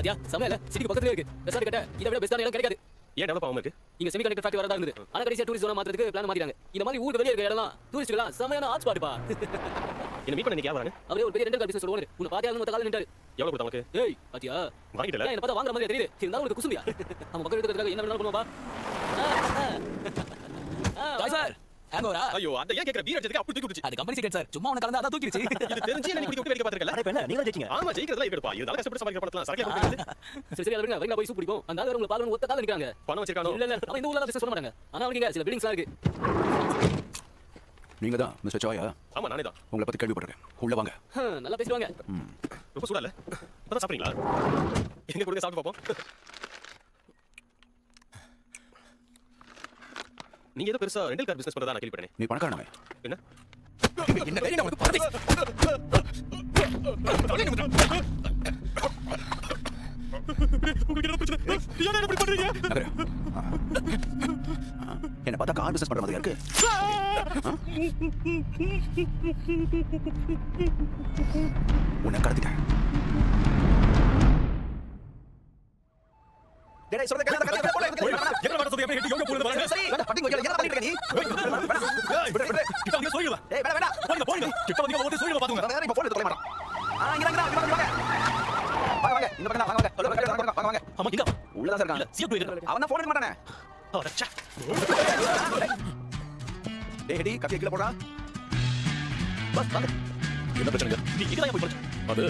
பாத்தியா சமையல சிட்டிக்கு பக்கத்துலயே இருக்கு. ரெசார்ட் கட்ட இதை விட பெஸ்டான இடம் கிடைக்காது. ஏன் டெவலப் ஆகாம இருக்கு? இங்க செமிகண்டக்டர் ஃபேக்டரி வரதா இருந்தது. ஆனா கடைசியா டூரிஸ்ட் ஜோனா மாத்துறதுக்கு பிளான் மாத்திட்டாங்க. இந்த மாதிரி ஊருக்கு வெளிய இருக்க இடம்லாம் டூரிஸ்ட்லாம் செமையான ஹாட் ஸ்பாட் பா. என்ன மீட் பண்ண நீங்க யாரானு? அவரே ஒரு பெரிய ரெண்டல் கார் பிசினஸ் ஓனர். உன்னை பாத்தியா மொத்த கால்ல நின்றாரு. எவ்வளவு கொடுத்தா உனக்கு? ஏய் பாத்தியா வாங்கிட்டல? என்ன பார்த்தா வாங்குற மாதிரி தெரியுது. இருந்தாலும் உனக்கு குசும்பியா? நம்ம பக்கம் இருக்கிறதுக்காக என்ன வேணாலும் பண்ணுவா. ஜாய் சார் ஹேங்கோவரா? ஐயோ அந்த ஏன் கேக்குற பீர் அடிச்சதுக்கு அப்படி தூக்கி விட்டுச்சு. அது கம்பெனி சீக்ரெட் சார். சும்மா உன கலந்தா அத தூக்கிடுச்சு. இது தெரிஞ்சு என்ன குடிக்க வேண்டிய பாத்துக்கல. அட பெண்ண நீங்க ஜெயிச்சீங்க. ஆமா ஜெயிக்கிறதுல இருக்கடா. இதனால கஷ்டப்பட்டு சமைக்கிற படத்துல சரக்கு குடிக்கிறது. சரி சரி அதெல்லாம் வைங்க போய் சூப் பிடிக்கும். அந்த ஆளு உங்களை பாலன ஒத்த கால்ல நிக்கறாங்க. பணம் வச்சிருக்கானோ? இல்ல இல்ல அவன் இந்த ஊர்ல பிசினஸ் பண்ண மாட்டாங்க. ஆனா அவனுக்கு சில பில்டிங்ஸ்லாம் இருக்கு. நீங்க தான் மிஸ்டர் சாயா? ஆமா நானே தான். உங்களை பத்தி கேள்விப்பட்டிருக்கேன். உள்ள வாங்க. நல்லா பேசுவாங்க. ரொம்ப சூடா இல்ல? இப்பதான் சாப்பிடுறீங்களா? எங்க கொடுங்க சாப்பிட்டு பாப்போம். நீங்க ஏதோ பெருசா ரெண்டல் கார் பிசினஸ் பண்றதா நான் கேள்விப்பட்டேன். நீ பணக்காரனே? என்ன? என்ன தெரியும் உங்களுக்கு பத்தி? உங்களுக்கு என்ன பிரச்சனை? ஏன் இப்படி பண்றீங்க? என்ன பார்த்தா கார் பிசினஸ் பண்ற மாதிரி இருக்கு. உன்னை கடத்திட்டேன். டேய் சொல்றத கேளு போல இருக்கு. என்ன வர சொல்றீங்க? எப்படி யோகா போறது பாருங்க. சரி வேணா பட்டிங்க என்ன பண்ணிட்டு இருக்க நீ? கிட்ட வந்து சொல்லுங்க. டேய் வேணா போங்க கிட்ட வந்து ஓடி சொல்லுங்க பாத்துங்க. வேற இப்ப போன் எடுத்து தொலை மாட்டான். இங்க வாங்க இந்த பக்கம் வாங்க வாங்க. ஆமா இங்க உள்ள தான் இருக்கான். சீட் போயிரு. அவன் தான் போன் எடுக்க மாட்டானே. அடச்சா. டேய் ஹெடி கப்பிய கீழ போடா. பஸ் வாங்க. என்ன பிரச்சனை? நீ இங்க தான் போய் படிச்ச. அது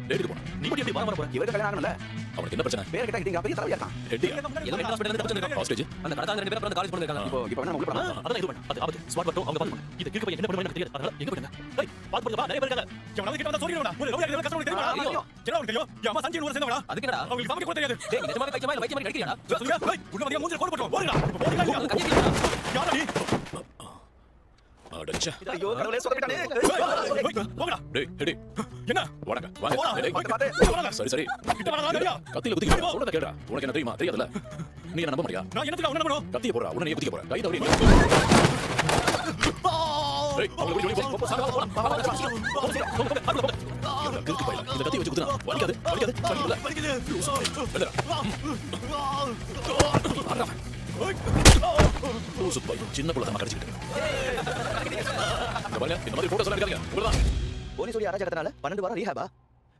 டேட்டுக்கு போறேன். நீ மட்டும் எப்படி வர போற? இவருக்கு கல்யாணம் ஆகணும்ல. அவனுக்கு என்ன பிரச்சனை? பேர் கிட்ட கிட்ட பெரிய தலையா இருக்கான். ஹெட்டி ஏதோ மெட்ராஸ் ஹாஸ்பிடல்ல இருந்து பிரச்சனை இருக்கு. ஹாஸ்டேஜ் அந்த கடத்தாங்க ரெண்டு பேரும் அந்த காலேஜ் போயிருக்காங்க. இப்போ வேணா உள்ள போலாம். அதான் இது பண்ணு. அது ஸ்மார்ட் பட்டோ அவங்க பாத்து. இது கிட்ட போய் என்ன பண்ணுவாங்க எனக்கு தெரியாது. அதனால எங்க போறீங்க? டேய் பாத்து போடுங்க பா நிறைய பேர் இருக்காங்க. எவனாவது கிட்ட வந்தா சொல்லிடுடா. ஒரு லவ் யாருக்கு கஷ்டம் தெரியுமா? என்ன உனக்கு தெரியும்? யம்மா சஞ்சய் ஊர் சேர்ந்தவடா. அதுக்கு என்னடா? அவங்களுக்கு சமைக்க கூட தெரியாது. டேய் நிஜமாவே பைத்தியமா இல்ல வைத்தியமா நடிக்கிறியாடா? சொல்லுங்க. டேய் உள்ள வந்து மூஞ்சில கோடு போடுறோம். போடுடா. யாரா நீ? அடச்சா. ஐயோ கடவுளே சொதப்பிட்டானே. போங்கடா. டேய் ஹெட்டி என்ன? வாடங்க வாங்க. டேய் சரி சரி. கிட்ட வரடா. கத்தில குதிக்க. சொல்றத கேளுடா. உனக்கு என்ன தெரியுமா? தெரியாதுல. நீ என்ன நம்ப மாட்டியா? நான் என்னத்துக்கு அவன நம்பணும்? கத்திய போறா. உன்னை குதிக்க போறா. கை தவறி. டேய் அவளை ஓடி போ. சாக போ. கிறுக்கு பையல. இந்த கத்திய வச்சு குத்துனா வலிக்காது. வலிக்குது. லூசு பை சின்ன புள்ள தான் கடிச்சிட்டு. இந்த பாருங்க இந்த மாதிரி போட்டோஸ் எல்லாம் இருக்காங்க. உங்களதான். போலீஸ் சொல்லி அராஜகத்தனால 12 வாரம் ரீஹாபா?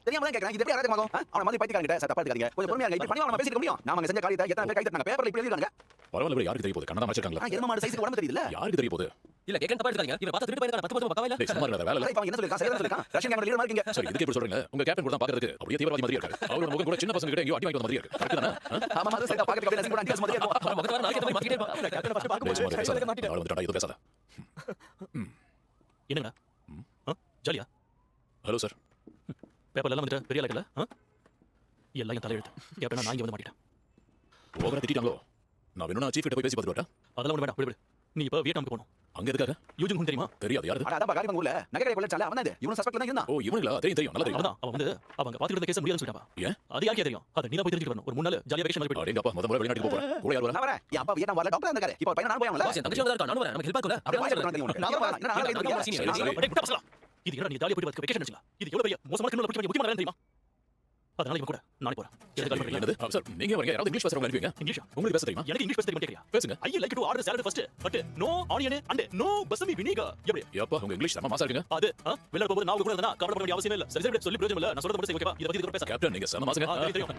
தெரியாம தான் கேக்குறேன். இது எப்படி அராஜகமாகும்? அவன மாதிரி பைத்தியக்காரங்க கிட்ட தப்பா எடுக்காதீங்க. கொஞ்சம் பொறுமையா இருங்க. இப்படி பண்ணி நம்ம பேசிக்க முடியும். நாம அங்க செஞ்ச காரியத்தை எத்தனை பேர் கை தட்டாங்க. பேப்பர்ல இப்படி எழுதிறாங்க. பரவாயில்ல bro யாருக்கு தெரிய போகுது? கண்ணா மறைச்சிருக்காங்களா? எரும மாடு சைஸ்க்கு உடம்பு தெரியுதுல? யாருக்கு தெரிய போகுது? இல்ல கேக்கன் தப்பா எடுக்காதீங்க. இவன் பார்த்து திருட்டு போயிருக்கான். 10 பக்கவா இல்ல. டேய் சும்மா இருடா வேலை. இப்ப அவன் என்ன சொல்லிருக்கான்? சரியா சொல்லிருக்கான். ரஷ்யன் கேமரா லீடர் மாதிரி இருக்கீங்க. சரி இதுக்கு எப்படி சொல்றீங்க? உங்க கேப்டன் கூட தான் பாக்குறதுக்கு அப்படியே தீவிரவாதி மாதிரி இருக்காரு. அவரோட முகம் கூட சின்ன பசங்க கிட்ட எங்கயோ அடி வாங்கிட்டு வந்த மாதிரி இருக்கு. கரெக்ட் தானே? ஆமா அது சரியா பாக்கிறதுக்கு அப்படியே நசிங்க அடியாஸ் மாதிரி இருக்கும். அவன் முகத்துல நாளைக்கு போய் மாட்டிட்டே இருப்பான். கேப்டன் ஃபர்ஸ்ட் பாக்கும்போது அவளை வந்துட்டா எதுவும் பேசாத. என்னங்கடா? ஜாலியா? Hello sir. பேப்பர்ல எல்லாம் வந்துட்டு பெரிய லைட்ல எல்லாம் என் தலையெழுத்து. கேப்டனா நான் இங்க வந்து மாட்டிட்டேன். ஓவரா திட்டிட்டாங்களோ? நான் வேணும்னா சீஃப் கிட்ட போய் பேசி பார்த்துட்டு வரட்டா? அதெல்லாம் ஒண்ணு வேண்டாம். விடு. நீ இப்ப வியட்நாமுக்கு போணும். அங்க இருக்காரு? யூஜிங் ஹூன் தெரியுமா? தெரியாது யாரு? அட அதான் காரி பங்கூர்ல நகரை கொள்ளச்சால அவன் தான். இவனும் சஸ்பெக்ட்ல தான் இருந்தான். ஓ இவனுங்களா? தெரியும் நல்லா தெரியும். அவன் வந்து அவங்க பாத்துக்கிட்ட கேஸ் முடியாதுன்னு சொல்லிட்டான். ஏன்? அது யாருக்கு தெரியும்? அத நீ தான் போய் தெரிஞ்சுட்டு வரணும். ஒரு 3 நாள் ஜாலியா வெக்கேஷன் மாதிரி போய்ட்டு. அடேங்கப்பா முத வெளிநாட்டுக்கு போறேன். கூட யார் வரா? நான் வரேன். என் அப்பா வியட்நாம் வரல டாக்டர் இருந்தாரு. இப்போ பையன் நான் போய் அவன்ல. பாஸ் தங்கச்சி வந்தா இருக்கா? நானும் வரேன். நமக்கு ஹெல்ப் ஆகும்ல. அப்படியே வாங்க. நான் வரேன். நான் அடே குட்ட பசங்களா. இது என்ன நீ ஜாலியா போய்ட்டு வெக்கேஷன் நினைச்சீங்களா? இது எவ்வளவு பெரிய மோசமான கிரிமினல் பிடிக்க வேண்டிய முக்கியமான வேலை தெரியுமா? அதனால இவன் கூட நானே போறேன். எதுக்கு கால் பண்றீங்க? என்னது? சார் நீங்க வரீங்க. யாராவது இங்கிலீஷ் பேசுறவங்க அனுப்புவீங்க? இங்கிலீஷா? உங்களுக்கு பேச தெரியுமா? எனக்கு இங்கிலீஷ் பேச தெரியுமா கேக்குறியா? பேசுங்க. I like to order salad first but no onion and no basmati vinegar. எப்படி? ஏப்பா உங்க இங்கிலீஷ் செம மாசா இருக்குங்க. அது வெளில போகும்போது நான் கூட இருந்தா கவலைப்பட வேண்டிய அவசியம் இல்ல. சரி சொல்லி பிரயோஜனம் இல்ல. நான் சொல்றது மட்டும் ஓகேவா? இத பத்தி இதுக்கு பேச. கேப்டன் நீங்க செம மாசங்க. தெரியும்.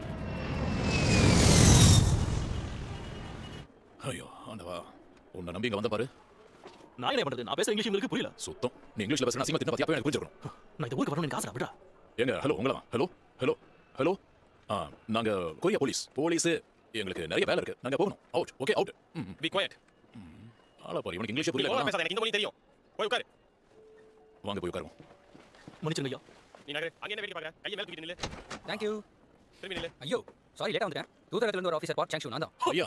ஐயோ ஆண்டவா. உன்னை நம்பி இங்க வந்த பாரு. நான் என்ன பண்றது? நான் பேசுற இங்கிலீஷ் உங்களுக்கு புரியல. சுத்தம். நீ இங்கிலீஷ்ல பேசுனா சீமா தின்ன பத்தியா எனக்கு புரிஞ்சிருக்கும். நான் இந்த ஊருக்கு வரணும் எனக்கு ஆசை விடுடா. ஏங்க ஹலோ உங்களா? ஹலோ நாங்க கொரியா போலீஸ் எங்களுக்கு நிறைய வேலை இருக்கு. நாங்க போகணும். Out. Okay out. Be quiet. ஆளா பாரு இவனுக்கு இங்கிலீஷ் புரியல. பேசாத எனக்கு இந்த மொழி தெரியும். போய் உட்காரு. வாங்க போய் உட்காருவோம். மன்னிச்சுங்க ஐயா. நீ நகரு. அங்க என்ன வேடிக்கை பாக்குற? கையை மேல தூக்கி நில்லு. Thank you. திரும்பி நில்லு. ஐயோ சாரி லேட்டா வந்துட்டேன். தூதரகத்துல இருந்து ஒரு ஆபீசர் பாட் சாங்ஷு நான் தான். ஐயா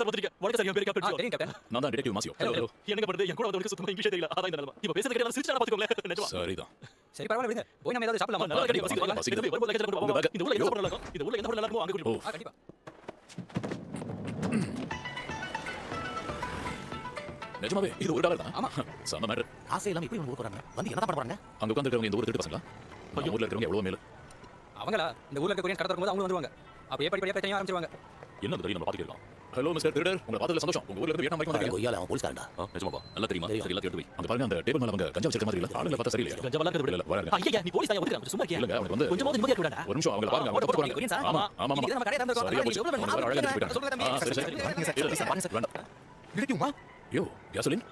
சார் பத்திரிக்கை. வணக்கம் சார் என் பேரு கேப்டன். தெரியும் கேப்டன். நான் தான் டிடெக்டிவ் மாசியோ. ஹலோ என்னங்க பண்றது? என் கூட வந்தவங்களுக்கு சுத்தமா இங்கிலீஷ் தெரியல. அதான் இந்த நிலைமை. இப்போ பேசுறது கேட்டா சிரிச்சா பாத்துக்கோங்களேன். நிஜமா. சரிதான். சரி பரவாயில்ல விடுங்க. போய் நம்ம ஏதாவது சாப்பிடலாமா? நல்லா கட்டி வசிக்கலாம். இது வரும்போது லக்கேஜ் கொண்டு வாங்க. இந்த ஊர்ல என்ன சாப்பிட நல்லா இருக்கும்? இந்த ஊர்ல என்ன சாப்பிட நல்லா இருக்கும்? அங்க கூட்டி போ. கண்டிப்பா. நிஜமாவே இது $1 தான். ஆமா. சம மேட்டர். ஆசை இல்லாம இப்படி ஊருக்கு வராங்க. வந்து என்ன பண்ண போறாங்க? அங்க உட்கார்ந்து இருக்கவங்க இந்த ஊர் திருட்டு பசங்களா? ஐயோ ஊர்ல இருக்கவங்க எவ்வளவு மேல. அவங்களா இந்த ஊர்ல இருக்க கொரியன் கடத்த வரும்போது அவங்க வந்துருவாங்க. அப்படியே படிப்படியா பிரச்சனையா ஆரம்பிச்சிருவாங்க. என்ன தெரியும் நம்ம பாத்துக்கலாம். ஹலோ மிஸ்டர் திருடர், உங்களை பார்த்ததுல சந்தோஷம். உங்க ஊர்ல இருந்து வியட்நாம் வரைக்கும் வந்தீங்க. கொய்யால அவன் போலீஸ்காரன்டா. நிஜமாப்பா? நல்லா தெரியுமா? சரி எல்லாத்தையும் எடுத்து வை. அங்க பாருங்க அந்த டேபிள் மேல அவங்க கஞ்சா வச்சிருக்க மாதிரி இல்ல. ஆளுங்களை பார்த்தா சரியில்லையா? கஞ்சா வளர்க்கறது விடல. வராங்க. ஐயா நீ போலீஸ் தான் ஒதுக்குற. சும்மா இல்லங்க அவனுக்கு வந்து கொஞ்சமாவது நிம்மதியா இருக்கடா. ஒரு நிமிஷம் அவங்கள பாருங்க. அவங்க தப்பு போறாங்க. ஆமா ஆமா ஆமா. இது நம்ம கடையில தந்துறோம். சரியா போச்சு. அவங்க வேற அழகா எடுத்து போயிட்டாங்க. சரி சரி. வேண்டாம். டிடெக்டிவ்மா யோ கேசலின்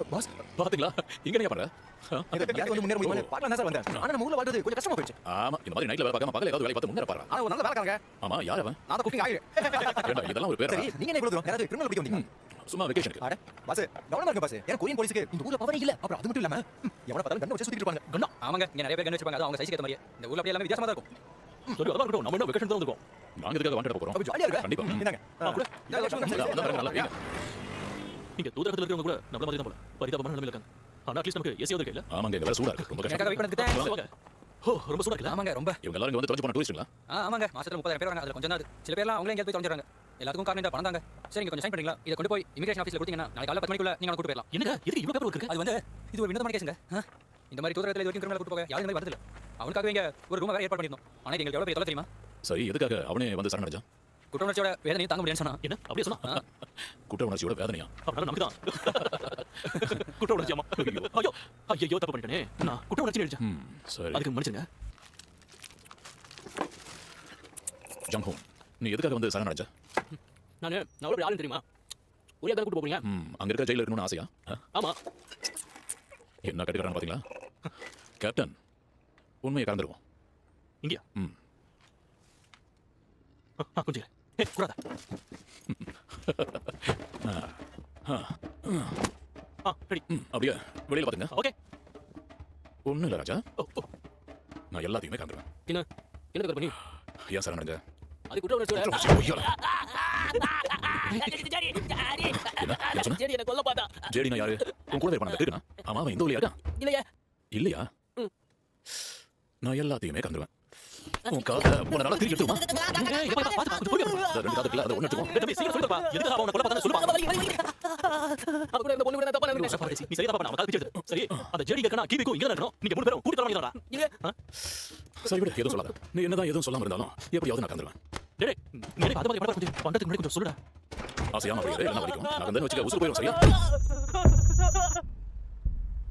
பாஸ் பாத்தீங்களா? இங்க என்ன பண்ற? எனக்கு வந்து முன்னேற முடியும் பார்க்கலாம் தான் சார் வந்தேன். ஆனா நம்ம ஊர்ல வாழ்றது கொஞ்சம் கஷ்டமா போயிடுச்சு. ஆமா இந்த மாதிரி நைட்ல வேலை பார்க்காம பகல ஏதாவது வேலை பார்த்து முன்னேற பாரு. ஆனா ஒரு நல்ல வேலைக்காரங்க. ஆமா யார் அவன்? நான் தான் குக்கிங் ஆயிடு. ஏண்டா இதெல்லாம் ஒரு பேரா? சரி நீங்க என்ன இவ்வளவு தூரம் யாராவது கிரிமினல் பிடிக்க வந்தீங்க? சும்மா வெக்கேஷனுக்கு. அட பாஸ் கவனமா இருங்க பாஸ். ஏன்னா கொரியன் போலீஸ்க்கு இந்த ஊர்ல பவரே இல்ல. அப்புறம் அது மட்டும் இல்லாம எவன பார்த்தாலும் கண்ணை வச்சு சுத்திட்டு இருப்பாங்க. கண்ணா ஆமாங்க, இங்க நிறைய பேர் கண்ணு வச்சிருப்பாங்க. அது அவங்க சைஸ்க்கு ஏத்த மாதிரி. இந்த ஊர்ல அப்படியே எல்லாமே வித்தியாசமா தான் இருக்கும். சரி அதான் இருக்கட்டும். நம்ம என்ன வெக்கேஷன் தான் வந்திருக்கோம். நாங்க எதுக்காக வாண்டட் போறோம்? அப்ப ஜாலியா இருக்கா? கண்டிப்பா. என்னங்க? அதான் நல்லா வீங்க. இங்க தூதரத்துல இருக்கவங்க கூட நம்மள மாதிரி தான் போல. பரிதாபமான நிலைமையில இருக்காங்க. ஆனா அட்லீஸ்ட் நமக்கு ஏசி வந்து இல்ல. ஆமாங்க இங்க வேற சூடா இருக்கு. ரொம்ப எனக்காக வெயிட் கஷ்டம். பண்ணிட்டு வாங்க. ஓ ரொம்ப சூடா இருக்குல்ல? ஆமாங்க ரொம்ப. இவங்க எல்லாரும் இங்க வந்து தொலைஞ்சு போன டூரிஸ்ட்ங்களா? ஆமாங்க மாசத்துல 30,000 பேர் வராங்க. அதுல கொஞ்சம் தான் அது. சில பேர்லாம் அவங்களே எங்கேயாவது போய் தொலைஞ்சிடறாங்க. எல்லாத்துக்கும் காரணம் இந்த பணம் தாங்க. சரி நீங்க கொஞ்சம் சைன் பண்றீங்களா? இத கொண்டு போய் இமிகிரேஷன் ஆபீஸ்ல கொடுத்தீங்கன்னா நாளைக்கு காலையில 10 மணிக்குள்ள நீங்க கூட்டி போயிடலாம். என்னங்க எதுக்கு இவ்வளவு பேப்பர் இருக்கு? அது வந்து இது ஒரு வினோதமான கேஸுங்க. இந்த மாதிரி தூதரத்துல இது வரைக்கும் கிரிமினல் கூட்டி போக யாரும் இந்த மாதிரி வரதில்ல. அவனுக்காக இங்க ஒரு ரூம் வேற ஏற்பாடு பண்ணிருந்தோம். ஆனா இது எங்களுக்கு எவ்வளவு பெரிய தொலை தெரியுமா? சரி எதுக்காக அவனே வந்து சரணடைஞ்சான்? குற்ற உணர்ச்சியோட வேதனையை தாங்க முடியும்னு சொன்னா. என்ன அப்படியே சொன்னா? குற்ற உணர்ச்சியோட வேதனையா? அப்படினா நமக்கு தான் குற்ற உணர்ச்சியாமா? ஐயோ ஐயோ தப்பு பண்ணிட்டேனே. நான் குற்ற உணர்ச்சி நினைச்சேன். சரி அதுக்கு மன்னிச்சிடுங்க. Jump home. நீ எதுக்காக வந்து சரணடைஞ்ச? நான் ஒரு ஆளு தெரியுமா? ஒரே தான் கூட்டி போறீங்க. அங்க இருக்க ஜெயில இருக்கணும்னு ஆசையா? ஆமா. என்ன கட்டுக்கறான்னு பாத்தீங்களா? கேப்டன் உண்மையை கறந்துருவோம். இங்கயா? ம். கொஞ்சம் ஏய் கூடாத. ரெடி. அப்படியே வெளியில பாத்துங்க. ஓகே. ஒண்ணும் இல்ல ராஜா. ஓ நான் எல்லாத்தையுமே கறந்துருவேன். என்ன என்ன கரெக்ட் பண்ணி? ஏன் சரணடைஞ்ச? அது குற்ற உணர்ச்சியோட என்ன சொன்ன? சரி என்ன கொல்ல பார்த்தா. ஜேடினா யாரு? உன் கூட இருப்பான கேக்குறா? ஆமா அவன் இந்த ஊர்ல இருக்கான். இல்லையே. இல்லையா? நான் எல்லாத்தையுமே கறந்துருவேன். உன் காதை உன்னால திருப்பி எடுத்துமா? ஏய் எப்பா பாத்து போய் ரெண்டு காதுக்குள்ள அதை ஒண்ணு எடுத்துக்கோ. தம்பி சீக்கிரம் சொல்லுப்பா. எதுக்கு அவன கொல்ல பார்த்தா சொல்லுப்பா. அவ கூட இந்த பொண்ணு கூட தப்பா நினைக்கிறேன். நீ சரியா தப்பா பண்ண. அவ கால் பிடிச்சது. சரி அந்த ஜெடி கேக்கனா கீதிக்கு இங்க இருக்கணும். நீங்க மூணு பேரும் கூட்டி தர மாட்டீங்களா? இல்ல. சரி விடு எதுவும் சொல்லாத. நீ என்னதான் எதுவும் சொல்லாம இருந்தாலும் எப்படியாவது நான் கறந்துருவேன். டேய் நீ பாத்து பாத்து கொஞ்சம் பண்றதுக்கு முன்னாடி கொஞ்சம் சொல்லுடா. ஆசையாம போயிரு இல்லைன்னா வரைக்கும் நான் வந்து வச்சுக்க உசுறு போயிடும் சரியா?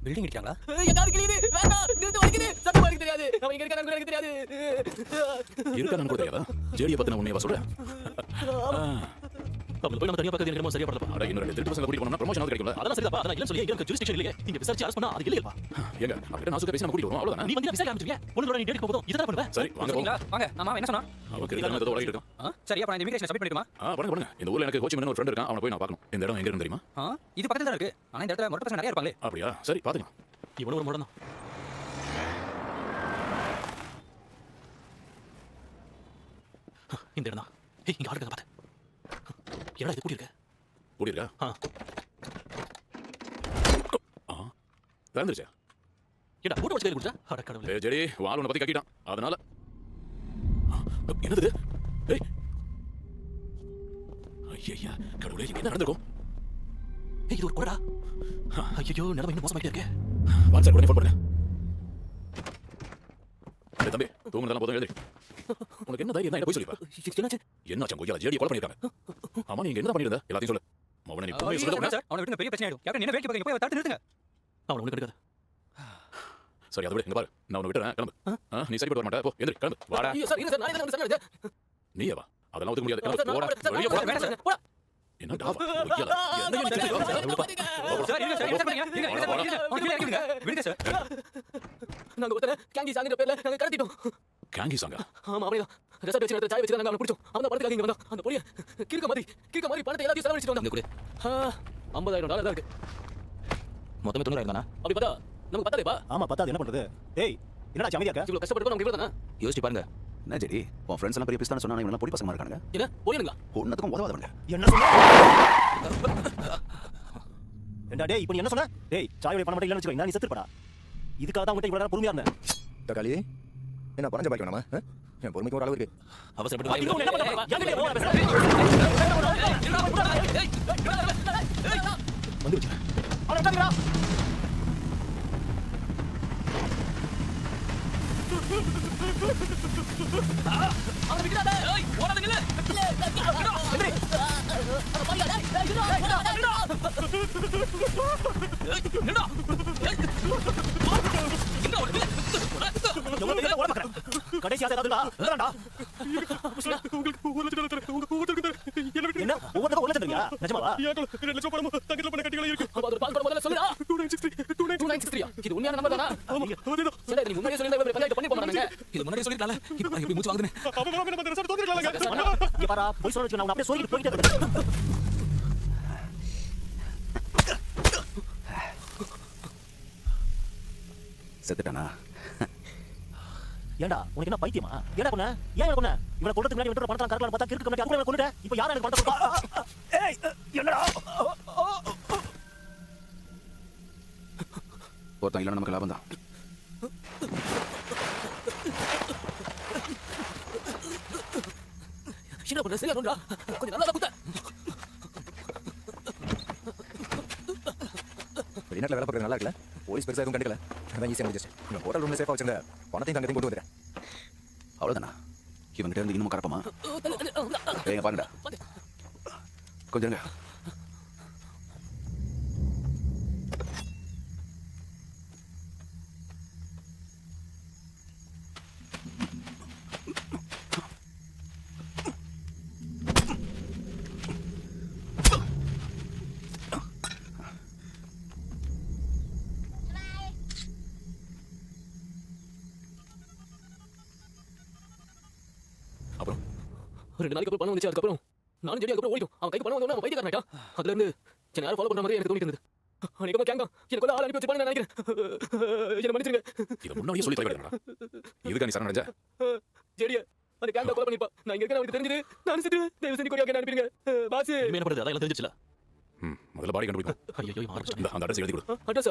பில்டிங் இடிக்காங்களா? என் காது கிளியுது. வேண்டாம். நிறுத்து வலிக்குது. சத்தமா இருக்கு தெரியாது. அவன் இங்க இருக்கானு எனக்கு தெரியாது. இருக்கானு கூட தெரியாதா? ஜேடியை பத்தி நான் உண்மையா சொல்றேன். அப்ப போய் நம்ம தனியா பக்கத்துல என்னமோ சரியா படலப்பா. அட இன்னொரு திருட்டு பசங்க கூட்டி போனா ப்ரமோஷன் கிடைக்கும்ல? அதெல்லாம் சரிதாப்பா. அதெல்லாம் இல்லன்னு சொல்லி இங்க இருக்க ஜூரிஸ்டிக்ஷன் இல்லையே. இங்க விசாரிச்சு அரெஸ்ட் பண்ணா அது இல்லையப்பா. ஏங்க அப்படியே நாசுக்க பேசி நம்ம கூட்டி வருவோம் அவ்வளவுதானே? நீ வந்து விசாரிக்க ஆரம்பிச்சிருக்க. பொண்ணுங்களோட நீ டேட் போறோம். இதெல்லாம் பண்ணுவ. சரி வாங்க போங்க. சரிங்களா? வாங்க. ஆமா என்ன சொன்னா? அவருக்கு இருக்கான ஏதோ உலகிட்டு இருக்கான். சரி அப்ப நான் இந்த இமிகிரேஷன் சப்மிட் பண்ணிடுமா? பண்ணுங்க பண்ணுங்க. இந்த ஊர்ல எனக்கு கோச்சிங் ஒரு ஃப்ரெண்ட் இருக்கான். அவனை போய் நான் பார்க்கணும். இந்த இடம் எங்க இருக்கு தெரியுமா? இது பக்கத்துல தான் இருக்கு. ஆனா இந்த இடத்துல மொட்டை பசங்க நிறைய இருப்பாங்களே. அப்படியா? சரி பாத்துக்கலாம். இவனும் ஒரு முறை தான். இந்த இடம் தான். ஏய் இங்க ஆடுறத பாத்து. என்னடா இது கூட்டி இருக்க? கூடி இருக்கா? திறந்துருச்சா? ஏடா கூட்ட வச்சு கையில குடுத்தா? அட கடவுளே. ஏய் ஜெடி வால் உன்னை பத்தி கட்டிட்டான். அதனால என்னது இது? ஏய் ஐயா கடவுளே இங்க என்ன நடந்துக்கும்? ஏய் இது ஒரு கொடா. ஐயோ நிலைமை இன்னும் மோசமாயிட்டே இருக்கே. வாட்ஸ்அப் உடனே ஃபோன் பண்ணுங்க. ஏய் தம்பி தூங்குனதெல்லாம் போதும் எழுதி. உனக்கு என்ன தைரியம் என்ன போய் சொல்லிப்பா? என்னாச்சு? என்னாச்சு கொய்யால ஜேடி கொலை பண்ணிருக்காங்க. ஆமா நீங்க என்ன பண்ணிருந்த? எல்லாத்தையும் சொல்லு. மவனே நீ உண்மையை சொல்ல சார் அவனை விட்டு பெரிய பிரச்சனை ஆயிடும். கேப்டன் என்ன வேடிக்கை பாருங்க. போய் தடுத்து நிறுத்துங்க. அவன ஒண்ணு கிடைக்காது. சரி அதை விட இங்க பாரு. நான் உன்னை விட்டுறேன் கிளம்பு. நீ சரிப்பட்டு வர மாட்டே. போ எந்திரி கிளம்பு. வாடா. ஐயோ சார் இல்ல சார் நானே தான் சரணடைஞ்சேன். நீ வா. அதெல்லாம் ஒதுக்க முடியாது. கிளம்பு போடா. வெளிய போடா. வேண்டாம் சார். போடா. என்ன டாவா? கொய்யால. என்ன நீ சார் இருங்க சார் என்ன பண்ணுங்க? கீழ இறக்கிடுங்க. விடுங்க சார். நாங்க ஒருத்தர கேங்கி சாங்கிற பேர்ல நாங்க கடத்திட்டோம். கேங்கி சாங்கா? ஆமா அவனே ரெசார்ட் வச்சு நடத்த சாய் வச்சு நாங்க அவனை பிடிச்சோம். அவன் படத்துக்காக இங்க வந்தான். அந்த பொடிய கிறுக்க மாதிரி பணத்தை எல்லாத்தையும் செலவழிச்சிட்டு வந்தான். கொடு. $50,000 தான் இருக்கு. மொத்தமே 90,000 தானா? அப்படி பார்த்தா நமக்கு பத்தாதேப்பா. ஆமா பத்தாது என்ன பண்றது? டேய் என்னடா அமைதியா இருக்க? இவ்வளவு கஷ்டப்பட்டு நமக்கு இவ்வளவு தானா? யோசிச்சு பாருங்க. என்ன ஜெடி உன் ஃப்ரெண்ட்ஸ் எல்லாம் பெரிய பிஸ்தான சொன்னா இவங்க எல்லாம் பொடி பசங்க இருக்காங்க. என்ன போயிடுங்களா? ஒன்னத்துக்கும் உதவாதவங்க. என்ன சொன்ன? ஏண்டா டேய் இப்போ நீ என்ன சொன்ன? டேய் சாயோட பணம் மட்டும் இல்லன்னு வெச்சுக்கோ. நான் நீ செத்துறடா. இதுக்காக தான் உன்கிட்ட இவ்வளவு நேரம் பொறுமையா இருந்தேன். தக்காளி என்ன பறஞ்ச பாய்க்க வேணாமா? என் பொறுமைக்கு ஒரு அளவு இருக்கு. அவசரப்பட்டு இன்னும் வாங்கி என்ன பண்ண போறா? எங்க போற பேசுற? வந்து வெச்சு. அவன உட்காருடா. அவன விட்டுடா. ஏய் ஓடாதீங்க. என்னடா எங்க ஓடுது எவ்வளவு பேர் ஓட பார்க்கறேன் கடைசியா ஏதாவது இருக்கா இல்லடா உங்களுக்கு 1 லட்சம் தரேன் உங்க ஒவ்வொருத்தருக்கு தரேன் என்ன ஒவ்வொருத்தரும் 1 லட்சம் தருவியா நிஜமாவா 2 லட்சம் பணம் தங்கத்துல பண்ண கட்டிகளா இருக்கு அப்ப அது பால் முதல்ல சொல்லுடா 2963 இது உண்மையான நம்பர் தானா அதேதான் சரி நீ முன்னாடியே சொல்லிருந்தா பஞ்சாயத்து பண்ணி போறாங்க இது முன்னாடியே சொல்லிருக்கலாம்ல இப்போ பாருங்க எப்படி மூச்சு வாங்குதுன்னு அவன் நம்ம ரிசல்ட் தோத்துறலாம்ங்க இங்க பாரா போய் சொல்ல நான் அப்படியே சொல்லிட்டு போயிட்டே இருக்கேன் செத்துட்டானா ஏண்டா உனக்கு என்ன பைத்தியமா ஏடா கொன்ன ஏன் கொன்ன இவனை கொல்றதுக்கு முன்னாடி விட்டு பணத்தை கரெக்டா பார்த்தா கிறுக்கு கட்டி அதுக்கு கொன்னுட்ட இப்போ யாரா எனக்கு பணத்தை கொடுத்தா ஏய் என்னடா ஒருத்தன் இல்லைன்னா நமக்கு லாபம் தான் என்ன பண்ற சரியா சொல்றா கொஞ்சம் நல்லா குத்த வெளிநாட்டில் வேலை பார்க்குறது நல்லா இருக்குல்ல போலீஸ் பெருசாக எதுவும் கண்டுக்கல அதான் ஈஸியாக முடிஞ்சிச்சு இவன் ஹோட்டல் ரூமில் சேஃபாக வச்சிருந்த பணத்தையும் தங்கத்தையும் கொண்டு வந்துடுறேன் அவ்வளோதானா இவங்கிட்ட இருந்து இன்னும் கரப்பமா ஏங்க பாருங்கடா கொஞ்சம் இருங்க. அப்புறம் 2 நாளைக்கு அப்புறம் பணம் வந்துச்சு அதுக்கப்புறம் நானும் ஜெடி அதுக்கப்புறம் ஓடிட்டோம் அவன் கைக்கு பணம் வந்தோடனே அவன் பைத்தியக்காரன் ஆயிட்டான் அதுல இருந்து என்ன யாரும் ஃபாலோ பண்ற மாதிரி எனக்கு தோணிட்டு இருந்தது அன்னைக்கு கேங்க எனக்கு ஆள் அனுப்பி வச்சு நான் நினைக்கிறேன் என்ன மன்னிச்சிருங்க இதை முன்னாடியே சொல்லி தொலைவிடா இதுக்கா நீ சரண் அடைஞ்ச ஜெடியா அந்த கேங்க கொலை பண்ணிப்பா நான் இங்க இருக்கேன் அவனுக்கு தெரிஞ்சது நான் செத்து தயவு செஞ்சு கொரியா அனுப்பிடுங்க பாஸ் என்ன பண்றது அதெல்லாம் தெரிஞ்சிச்சுல முதல்ல பாடி கண்டுபிடிக்கும் ஐயோ இந்த அந்த அட்ரஸ் எழுதி கொடு அட்ரஸ்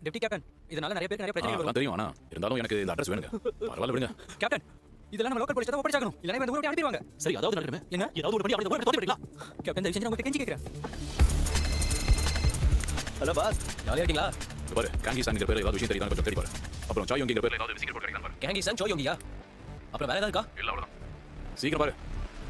டெப்டி கேப்டன் இதனால நிறைய பேருக்கு நிறைய பிரச்சனைகள் வரும் அதெல்லாம் தெரியும் ஆனா இருந்தாலும் எனக்கு இந்த அட்ரஸ் வேணுங்க பரவாயில்ல விடுங்க கேப்டன் இதெல்லாம் நம்ம லோக்கல் போலீஸ் தான் ஒப்படைச்சாகணும் இல்லைன்னா இந்த ஊரை அனுப்பிடுவாங்க சரி அதாவது நடக்குமே என்ன ஏதாவது ஒரு பண்ணி அப்படி ஊரை தோத்தி விடலாம் கேப்டன் தயவு செஞ்சு உங்களுக்கு கெஞ்சி கேட்கிறேன் ஹலோ பாஸ் ஜாலியா இருக்கீங்களா இது பாரு காங்கி சாங்கிற பேர்ல ஏதாவது விஷயம் தெரியுதா கொஞ்சம் தேடி பாரு அப்புறம் சாய் யோங்கிற பேர்ல ஏதாவது சீக்கிரம் போட்டு கிடைக்கலாம் பாரு கேங்கி சாங் ஜோயோங்கியா அப்புறம் வேற ஏதாவது இருக்கா இல்ல அவ்வளவுதான் சீக்கிரம் பாரு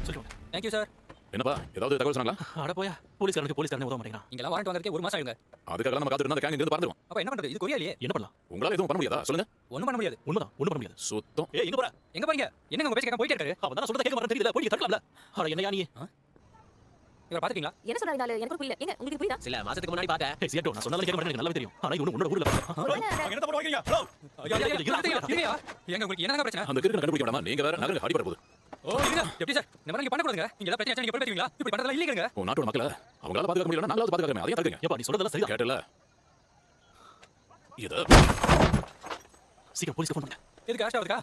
சொல்லுங்க தேங்க்யூ சார் என்னப்பா ஏதாவது தகவல் சொன்னாங்களா அட போயா போலீஸ்காரனுக்கு உதவ மாட்டேங்கிறான் இங்கெல்லாம் வாரண்ட் வாங்குறதுக்கே 1 மாசம் ஆகுங்க அதுக்காக நம்ம காத்துட்டு அந்த கேங் இருந்து பறந்துரும் அப்ப என்ன பண்றது இது கொரியா இல்லையே என்ன பண்ணலாம் உங்களால எதுவும் பண்ண முடியாதா சொல்லுங்க ஒண்ணும் பண்ண முடியாது உண்மைதான் ஒண்ணும் பண்ண முடியாது சுத்தம் ஏய் எங்க போற எங்க போறீங்க என்னங்க உங்க பேச்ச கேட்க போயிட்டே இருக்காரு அவன் தான் சொல்றத கேட்க மாட்டேன் தெரியல போய் தட்டலாம்ல அட என்னையா நீ இவரை பாத்துக்கீங்களா என்ன சொல்றாரு நாலு எனக்கு புரியல ஏங்க உங்களுக்கு புரியுதா சில மாசத்துக்கு முன்னாடி பார்த்தேன் ஏய் சியாட்டோ நான் சொன்னாலும் கேட்க மாட்டேன் எனக்கு நல்லாவே தெரியும் ஆனா இது உன்னோட ஊர்ல என்ன தப்பு வைக்கிறீங்க ஹலோ எங்க உங்களுக்கு என்னங்க பிரச்சனை அந்த கிறுக்கனை கண்டுபிடிக்க வேண்டாமா நீங்க வேற நகருக்கு அடிபட போகுது ஓ இருங்க எப்படி சார் இந்த மாதிரி நீங்க பண்ண கூடாதுங்க இங்க ஏதாவது பிரச்சனை நீங்க போய் பேசுவீங்களா இப்படி பண்றதெல்லாம் இல்லீங்கங்க உன் நாட்டோட மக்களை அவங்களால பாதுகாக்க முடியலன்னா நாங்களாவது பாதுகாக்கணும் அதையும் தடுக்குங்க ஏப்பா நீ சொல்றதெல்லாம் சரிதான் கேட்டல இத சீக்கிரம் போலீஸ்க்கு ஃபோன் பண்ணுங்க எதுக்கு ஆஷ்டா இருக்கா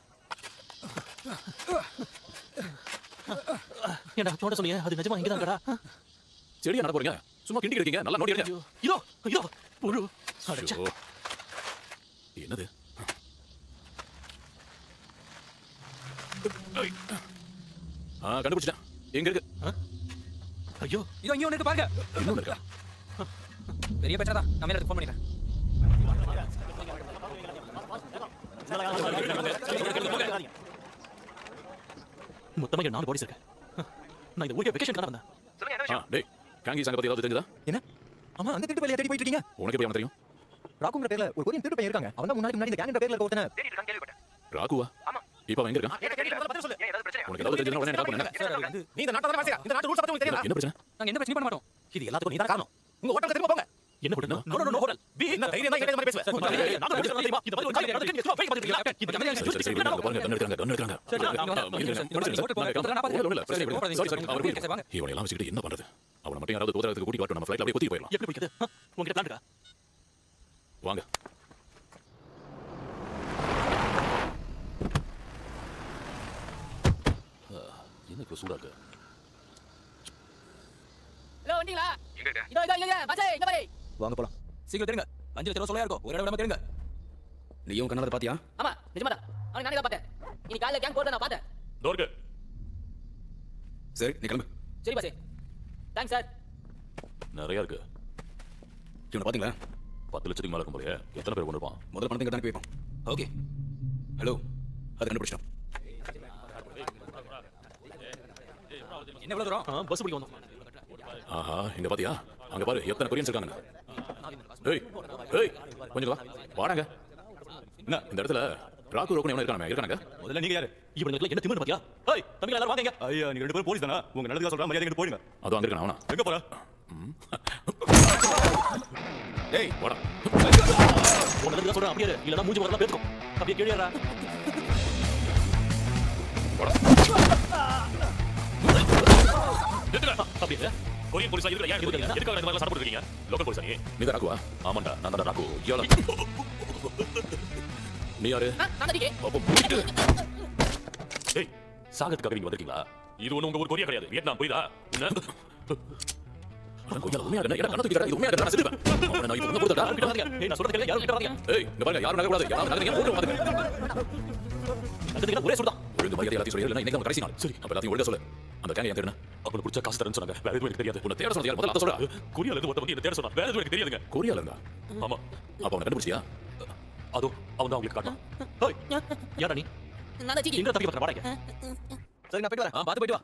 ஏன்டா தோட சொன்னீங்க அது நிஜமா இங்க தான் இருக்கடா செடியா நட போறீங்க சும்மா கிண்டி இருக்கீங்க நல்லா நோண்டி இருங்க இதோ இதோ புழு அடச்சா ஐயோ. என்னது கண்டுபிடிச்சிட்டேன் எங்க இருக்கு ஐயோ இதோ இங்க ஒண்ணு இருக்கு பாருங்க இன்னொன்னு இருக்கா பெரிய பிரச்சனை தான் நான் மேல ஃபோன் பண்ணிக்கிறேன் மொத்தமா இங்க 4 பாடிஸ் இருக்கு நான் இந்த ஊருக்கு வெக்கேஷன் தான் வந்தேன் டேய் காங்கி சாங்க பத்தி ஏதாவது தெரிஞ்சதா என்ன ஆமா அந்த திருட்டு பையன் தேடி போயிட்டு இருக்கீங்க உனக்கு எப்படி அவன் தெரியும் ராகுங்கிற பேர்ல ஒரு கொரியன் திருட்டு பையன் இருக்காங்க அவன் தான் முன்னாடி இந்த கேங்கன்ற பேர்ல இருக்க ஒருத்தனை ராகுவா இப்ப அவன் எங்க இருக்கான் உனக்கு ஏதாவது தெரிஞ்சதுன்னா உடனே கால் பண்ணுங்க சார் அது வந்து நீ இந்த நாட்டை வாசியா இந்த நாட்டு ரூல்ஸ் பத்தி உங்களுக்கு தெரியுமா என்ன பிரச்சனை நாங்க எந்த பிரச்சனையும் பண்ண மாட்டோம் இது எல்லாத்துக்கும் நீ தான் காரணம் உங்க ஹோட்டலுக்கு திரும்ப போங்க என்ன போடுனா நோ நோ நோ ஹோட்டல் பி என்ன தைரியம் தான் இந்த மாதிரி பேசுவேன் சரி சரி விடுங்க, அங்க பாருங்க கண்ணு எடுக்கறாங்க கண்ணு எடுக்கறாங்க இவனை எல்லாம் வச்சுக்கிட்டு என்ன பண்றது அவனை மட்டும் யாராவது தோதுறதுக்கு கூட்டி வரட்டும் நம்ம ஃளைட்ல அப்படியே குத்தி போயிடலாம் எப்படி பிடிக்குது உங்ககிட்ட பிளான் இருக்கா வாங்க என்ன இப்போ சூடா இருக்கு ஹலோ வந்தீங்களா இதோ இதோ இங்க பச்சை இங்க பாரு வாங்க போலாம் சீக்கிரம் தெரியுங்க 5 லட்சம் ரூபாய் சொல்லையா இருக்கும் ஒரு இடம் விடாம தெரியுங்க நீயும் கண்ணால பாத்தியா ஆமா நிஜமா தான் அவன் நானே தான் பார்த்தேன் இன்னைக்கு காலையில கேங் போறத நான் பார்த்தேன் டோர்க்கு சரி நீ கிளம்பு சரி பாசே தேங்க்ஸ் சார் நிறைய இருக்கு இவனை பாத்தீங்களா 10 லட்சத்துக்கு மேல இருக்கும் போலயே எத்தனை பேர் கொண்டு இருப்பான் முதல்ல பணத்தை இங்க அனுப்பி வைப்போம் ஓகே ஹலோ அது கண்டுபிடிச்சிட்டோம் என்ன எவ்வளவு தூரம் பஸ் பிடிக்க வந்தோம் ஆஹா இங்க பாத்தியா அங்க பாரு எத்தனை கொரியன்ஸ் இருக்காங்க. ஏய் ஏய் கொஞ்சம் வா வாடாங்க. என்ன இந்த இடத்துல ராகு ரோக்கன் எவனோ இருக்கானுங்க. முதல்ல நீங்க யாரு? இவனுக்கு என்ன திமிரு பாத்தியா? ஏய் தம்பி எல்லாரும் வாங்க. ஐயா நீங்க ரெண்டு பேரும் போலீஸ் தானா? உங்க நல்லதுக்கு சொல்ற மரியாதை கிட்ட போயிடுங்க. அது அங்க இருக்கான அவனா? எங்க போற? ஏய் வாடா. உங்க நல்லதுக்கு சொல்ற அப்படியே இல்லனா மூஞ்சி வரலாம் பேத்துக்கும். அப்படியே கீழ ஏறா. வாடா. அப்படியே கொரியன் போலீஸா இருக்கல யார் இருக்கீங்க? எதுக்காக இந்த மாதிரி சண்டை போட்டுருக்கீங்க? லோக்கல் போலீஸா நீ? நீ தான் ராகுவா? ஆமாண்டா நான் தான் ராகு. யாரா? நீ யாரு? நான் தடிக்கே அப்போ போயிட்டு. ஏய் சாகத்துக்காக நீங்க வந்திருக்கீங்களா? இது ஒண்ணு உங்க ஊர் கொரியா கிடையாது. வியட்நாம் புரியுதா? என்ன? அதான் கொஞ்சம் உண்மையா இருக்கணும். என்ன கண்ணு தூக்கிடா? இது உண்மையா இருக்கணும். நான் செத்துவேன். அவனை நான் இப்போ ஒண்ணு கொடுத்தடா. கிட்ட வராதீங்க. ஏய் நான் சொல்றது கேளுங்க. யாரும் கிட்ட வராதீங்க. ஏய் இங்க பாருங்க யாரும் நகர கூடாது. யாரும் நகரீங்க ஓடுங்க பாருங்க. அதுக்கு ஒரே சொல்றா. ஒழுங்கு மரியாதை எல்லாத்தையும் சொல்லி இல்லைன்னா இன்னைக்கு நம்ம கடைசி நாள். சரி அப்ப எல்லாத்தையும் ஒழுங்கா சொல்லு. அந்த கேங்க ஏன் தேடுன? அவளை பிடிச்ச காசு தரேன்னு சொன்னாங்க. வேற எதுவும் எனக்கு தெரியாது. உன்னை தேட சொன்னது யார்? முதல்ல அதை சொல்றா. கொரியால இருந்து ஒருத்தன் வந்து என்ன தேட சொன்னா. வேற எதுவும் எனக்கு தெரியாதுங்க. கொரியால இருந்தா? ஆமா. அப்ப அவனை கண்டுபிடிச்சியா? அதோ அவன் தான் உங்களுக்கு காட்டான். ஏய் யாரா நீ? நான் தடிக்கே எங்க தம்பி பண்ற வாடகை? சரி நான் போயிட்டு வரேன். பார்த்து போயிட்டு வா.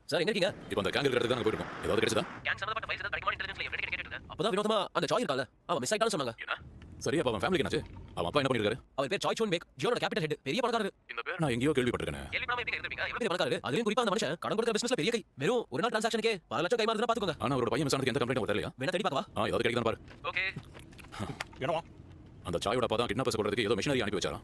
சார் எங்க இருக்கீங்க? இப்போ அந்த கேங்க இருக்கிற இடத்துக்கு நாங்க போயிருக்கோம். ஏதாவது கிடைச்சதா? கேங் சம்பந்தப்பட்ட ஃபைல்ஸ் ஏதாவது கிடைக்குமா இன்டெலிஜென்ஸ்ல எப்படி கேட்டுட்டு அப்பதான் வினோதமா அந்த சாய் இருக்கால அவன் மிஸ் ஆயிட்டான்னு சொன்னாங்க. சரி அப்ப அவன் ஃபேமிலிக்கு என்னாச்சு? அவன் அப்பா என்ன பண்ணிருக்காரு? அவர் பேர் சாய் சோன் மேக், ஜியோட கேபிட்டல் ஹெட், பெரிய பணக்காரரு. இந்த பேர் நான் எங்கேயோ கேள்விப்பட்டிருக்கேன். கேள்விப்படாம எப்படி இருந்திருப்பீங்க? எவ்வளவு பெரிய பணக்காரரு? அதுலயும் குறிப்பா அந்த மனுஷன் கடன் கொடுக்கிற பிசினஸ்ல பெரிய கை. வெறும் ஒரு நாள் டிரான்சாக்ஷனுக்கே 10 லட்சம் கைமாறுதுன்னா பாத்துக்கோங்க. ஆனா அவரோட பையன் மிஸ் ஆனதுக்கு எந்த கம்ப்ளைண்ட் வரலையா? வேணா தேடி பார்க்கவா? ஏதாவது கிடைக்குதான்னு பாரு. ஓகே. என்னவா? அந்த சாயோட அப்பா தான் கிட்னாப்பர்ஸ் கொள்றதுக்கு ஏதோ மிஷினரி அனுப்பி வச்சாராம்.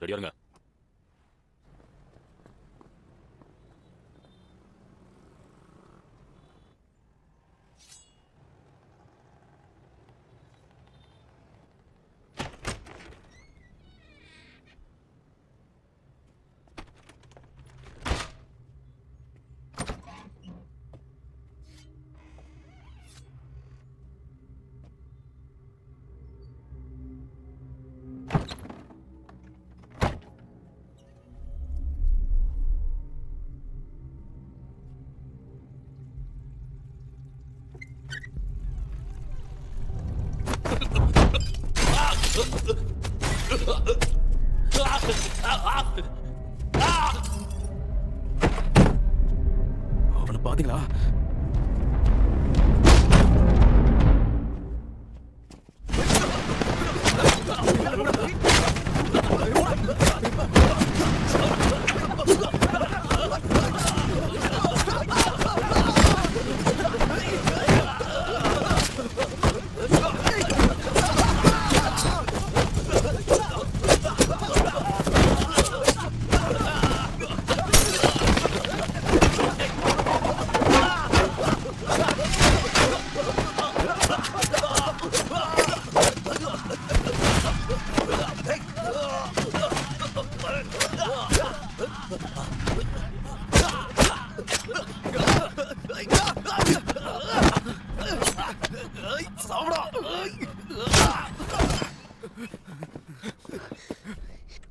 ரெடியா இருங்க. அவனை பாத்தீங்களா?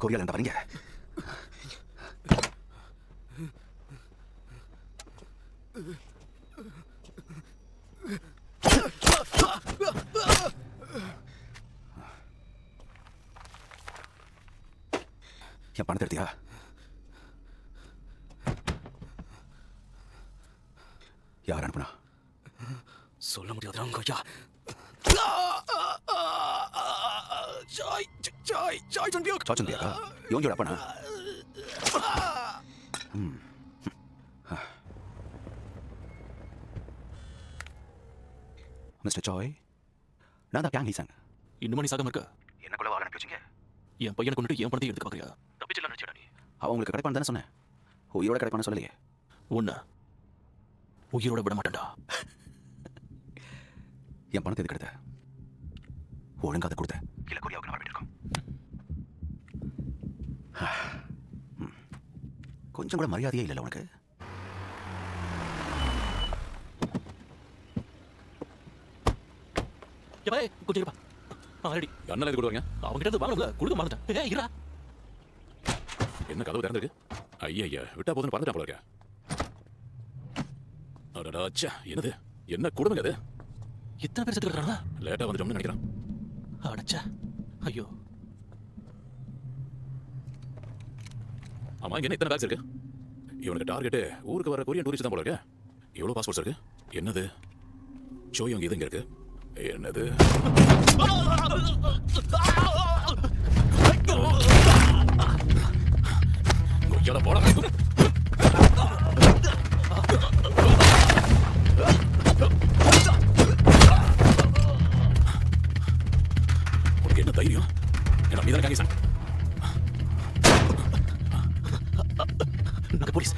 கொரியால இருந்தா வரீங்க? என் பணத்தை எடுத்தியா? யார் அனுப்புனா? சொல்ல முடியாதுடா கொய்யா. சாச்சந்தியா இவங்களோட அப்பனா? மிஸ்டர் சாய், நான் தான் கேங் ஹீசன். இன்னும் நீ சாகாம இருக்க? என்ன கொள்ள வாழ அனுப்பி வச்சிங்க? என் பையனை கொண்டுட்டு என் பணத்தை எடுத்து பாக்குறியா? தப்பிச்சலாம் நினைச்சடா நீ. அவங்களுக்கு கிடைப்பான்னு தானே சொன்னேன். உயிரோட கிடைப்பான்னு சொல்லலையே. உன்னை உயிரோட விட மாட்டேன்டா. என் பணத்தை எதுக்கு எடுத்த? ஒழுங்கா அதை கொடுத்த இல்ல கொரியாவுக்கு நான் வரவேண்டியிருக்கோம். கொஞ்சம் கூட மரியாதையே இல்லைல்ல உனக்கு? கொஞ்சம் இருப்பா. ஆல்ரெடி கண்ணெல்லாம் இது கொடுவாங்க. அவங்க கிட்ட வாங்க கொடுக்க மாட்டேன். ஏய் இருடா. என்ன கதவு திறந்திருக்கு? ஐயா விட்டா போதுன்னு பறந்துட்டா போல இருக்க. அடடா ச்சே, என்னது என்ன கொடுமைங்க அது? இத்தனை பேர் செத்து கிடக்குறாங்க. லேட்டா வந்துட்டோம்னு நினைக்கிறேன். அடச்சா ஐயோ ஆமா இங்க என்ன இத்தனை பேக்ஸ் இருக்கு? இவனுக்கு டார்கெட் ஊருக்கு வர கொரியன் டூரிஸ்ட் தான் போல இருக்கு. எவ்வளவு பாஸ்போர்ட்ஸ் இருக்கு? என்னது ஷோயும் இது இங்க இருக்கு. என்னது கொய்யால போட உனக்கு என்ன தைரியம்? என்ன நீதான் காங்கி சார். நாங்க போலீஸ்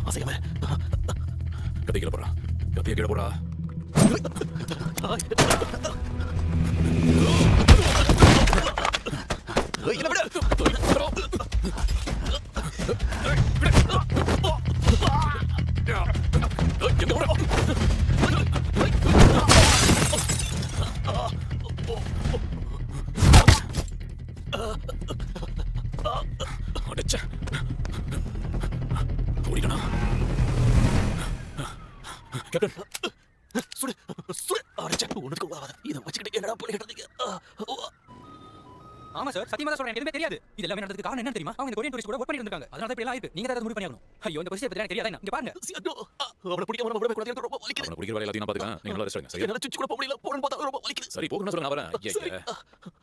அசையாம கத்தி கீழே போடுறா. கத்தியை கீழே போடுறா. அடிச்ச ஓடிக்கணா. கேப்டன் சுடு சுடு அடிச்ச ஒண்ணுக்கு உதவாத இதை வச்சுக்கிட்டு என்னடா பண்ணிக்கிட்டு இருந்தீங்க? ஆமா சார் சத்தியமா தான் சொல்றேன் எதுவுமே தெரியாது இது எல்லாமே நடந்ததுக்கு காரணம் என்ன தெரியுமா அவங்க இந்த கொரியன் டூரிஸ்ட் கூட ஒர்க் பண்ணிட்டு இருக்காங்க அதனால தான் இப்படி எல்லாம் ஆயிருக்கு நீங்க தான் முடிவு பண்ணியாகணும் ஐயோ இந்த பொசிஷன் பத்தி எனக்கு தெரியாதா இங்க பாருங்க அவனை பிடிக்காம விட கூடாது எனக்கு ரொம்ப வலிக்குது. அவனை பிடிக்கிற வேலை எல்லாத்தையும் நான் பாத்துக்கலாம். நீங்க ரெஸ்ட் எடுங்க. சரி என்னால சுச்சு கூட போக முடியல போறேன்னு பார்த்தா ரொம்ப வலிக்குது. சரி போகணும்னு சொல்ல நான் வரேன். சரி.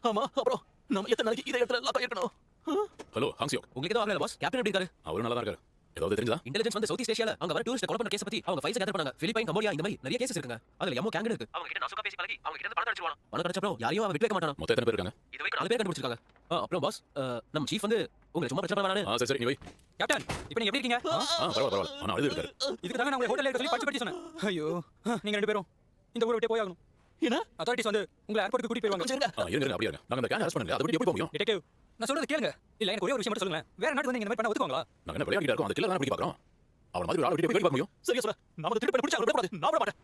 ஆமா அப்புறம் நம்ம எத்தனை நாளைக்கு இதை இடத்துல லாக் ஆயிருக்கணும்? ஹலோ ஹாங்சியோ. உங்களுக்கு எதுவும் ஆகல பாஸ் கேப்டன் எப்படி இருக்காரு அவரும் நல்லா தான் இருக்காரு. ஏதாவது தெரிஞ்சா? இன்டெலிஜென்ஸ் வந்து சவுத் ஈஸ்ட் ஏசியால அங்க வர டூரிஸ்ட் கொலை பண்ண கேஸ் பத்தி அவங்க ஃபைல்ஸ் கேதர் பண்ணாங்க பிலிப்பைன் கம்போடியா இந்த மாதிரி நிறைய கேसेस இருக்குங்க அதுல எமோ கேங் இருக்கு அவங்க கிட்ட நாசுகா பேசி பழகி அவங்க கிட்ட பணம் அடிச்சுவாங்க பணம் அடிச்சப்போ யாரையும் அவன் விட்டு வைக்க மாட்டானா மொத்தம் எத்தனை பேர் இருக்காங்க? இது வரைக்கும் 4 பேர் கண்டுபிடிச்சிருக்காங்க அப்புறம் பாஸ் நம்ம சீஃப் வந்து உங்களை சும்மா பிரச்சனை பண்ணானே சரி சரி நீ வை. கேப்டன் இப்போ நீங்க எப்படி இருக்கீங்க பரவாயில்ல. ஆனா அழுது இருக்காரு. இதுக்கு தாங்க நான் உங்களை ஹோட்டல்ல இருக்க சொல்லி படிச்சு சொன்னேன் ஐயோ நீங்க ரெண்டு பேரும் இந்த ஊரை விட்டு போய் ஆகணும் என்ன அத்தாரிட்டிஸ் வந்து உங்களை ஏர்போர்ட்டுக்கு கூட்டிட்டு போய்வாங்க கொஞ்சம் இருங்க. இருங்க அப்படியே இருங்க. நாங்க அந்த கேன் அரெஸ்ட் பண்ணல. அதை விட்டு எப்படி போக முடியும்? டிடெக்டிவ் நான் சொல்றது கேளுங்க இல்ல எனக்கு ஒரே ஒரு விஷயம் மட்டும் சொல்லுங்க வேற நாட்டு வந்து நீங்க இந்த மாதிரி பண்ண ஒத்துக்குவாங்களா நாங்க என்ன விளையாடிட்டு இருக்கோம். அந்த கில்லர் தான் பிடிக்க பாக்குறோம். அவன மாதிரி ஒரு ஆள் விட்டு எப்படி பார்க்க முடியும்? சரியா சொல்ல நாம திருப்பி பண்ணி பிடிச்சா விட கூடாது. நான் விட மாட்டேன்.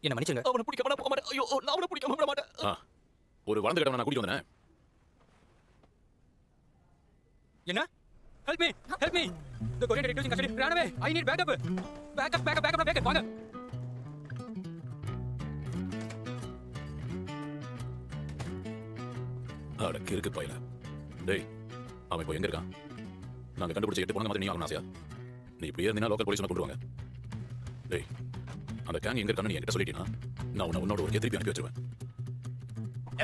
என்ன மன்னிச்சுங்க அவனை பிடிக்காம நான் போக மாட்டேன். ஐயோ நான் அவனை பிடிக்காம விட மாட்டேன். ஒரு வளர்ந்த கிட்ட நான் கூட்டிட்டு வந்தேன். என்ன help me the korean detectives in custody run away I need backup வாங்க அட கிறுக்கு பையல. டேய் அவன் இப்போ எங்க இருக்கான்? நாங்க கண்டுபிடிச்ச 8 பொண்ணுங்க மாதிரி நீ ஆகணும் ஆசையா? நீ இப்படியே இருந்தீனா லோக்கல் போலீஸ் கொண்டு வருவாங்க. டேய் அந்த கேங் எங்க இருக்கான்னு நீ என்கிட்ட சொல்லிட்டீனா நான் உன்னோட ஒரு திருப்பி அனுப்பி வச்சிருவேன்.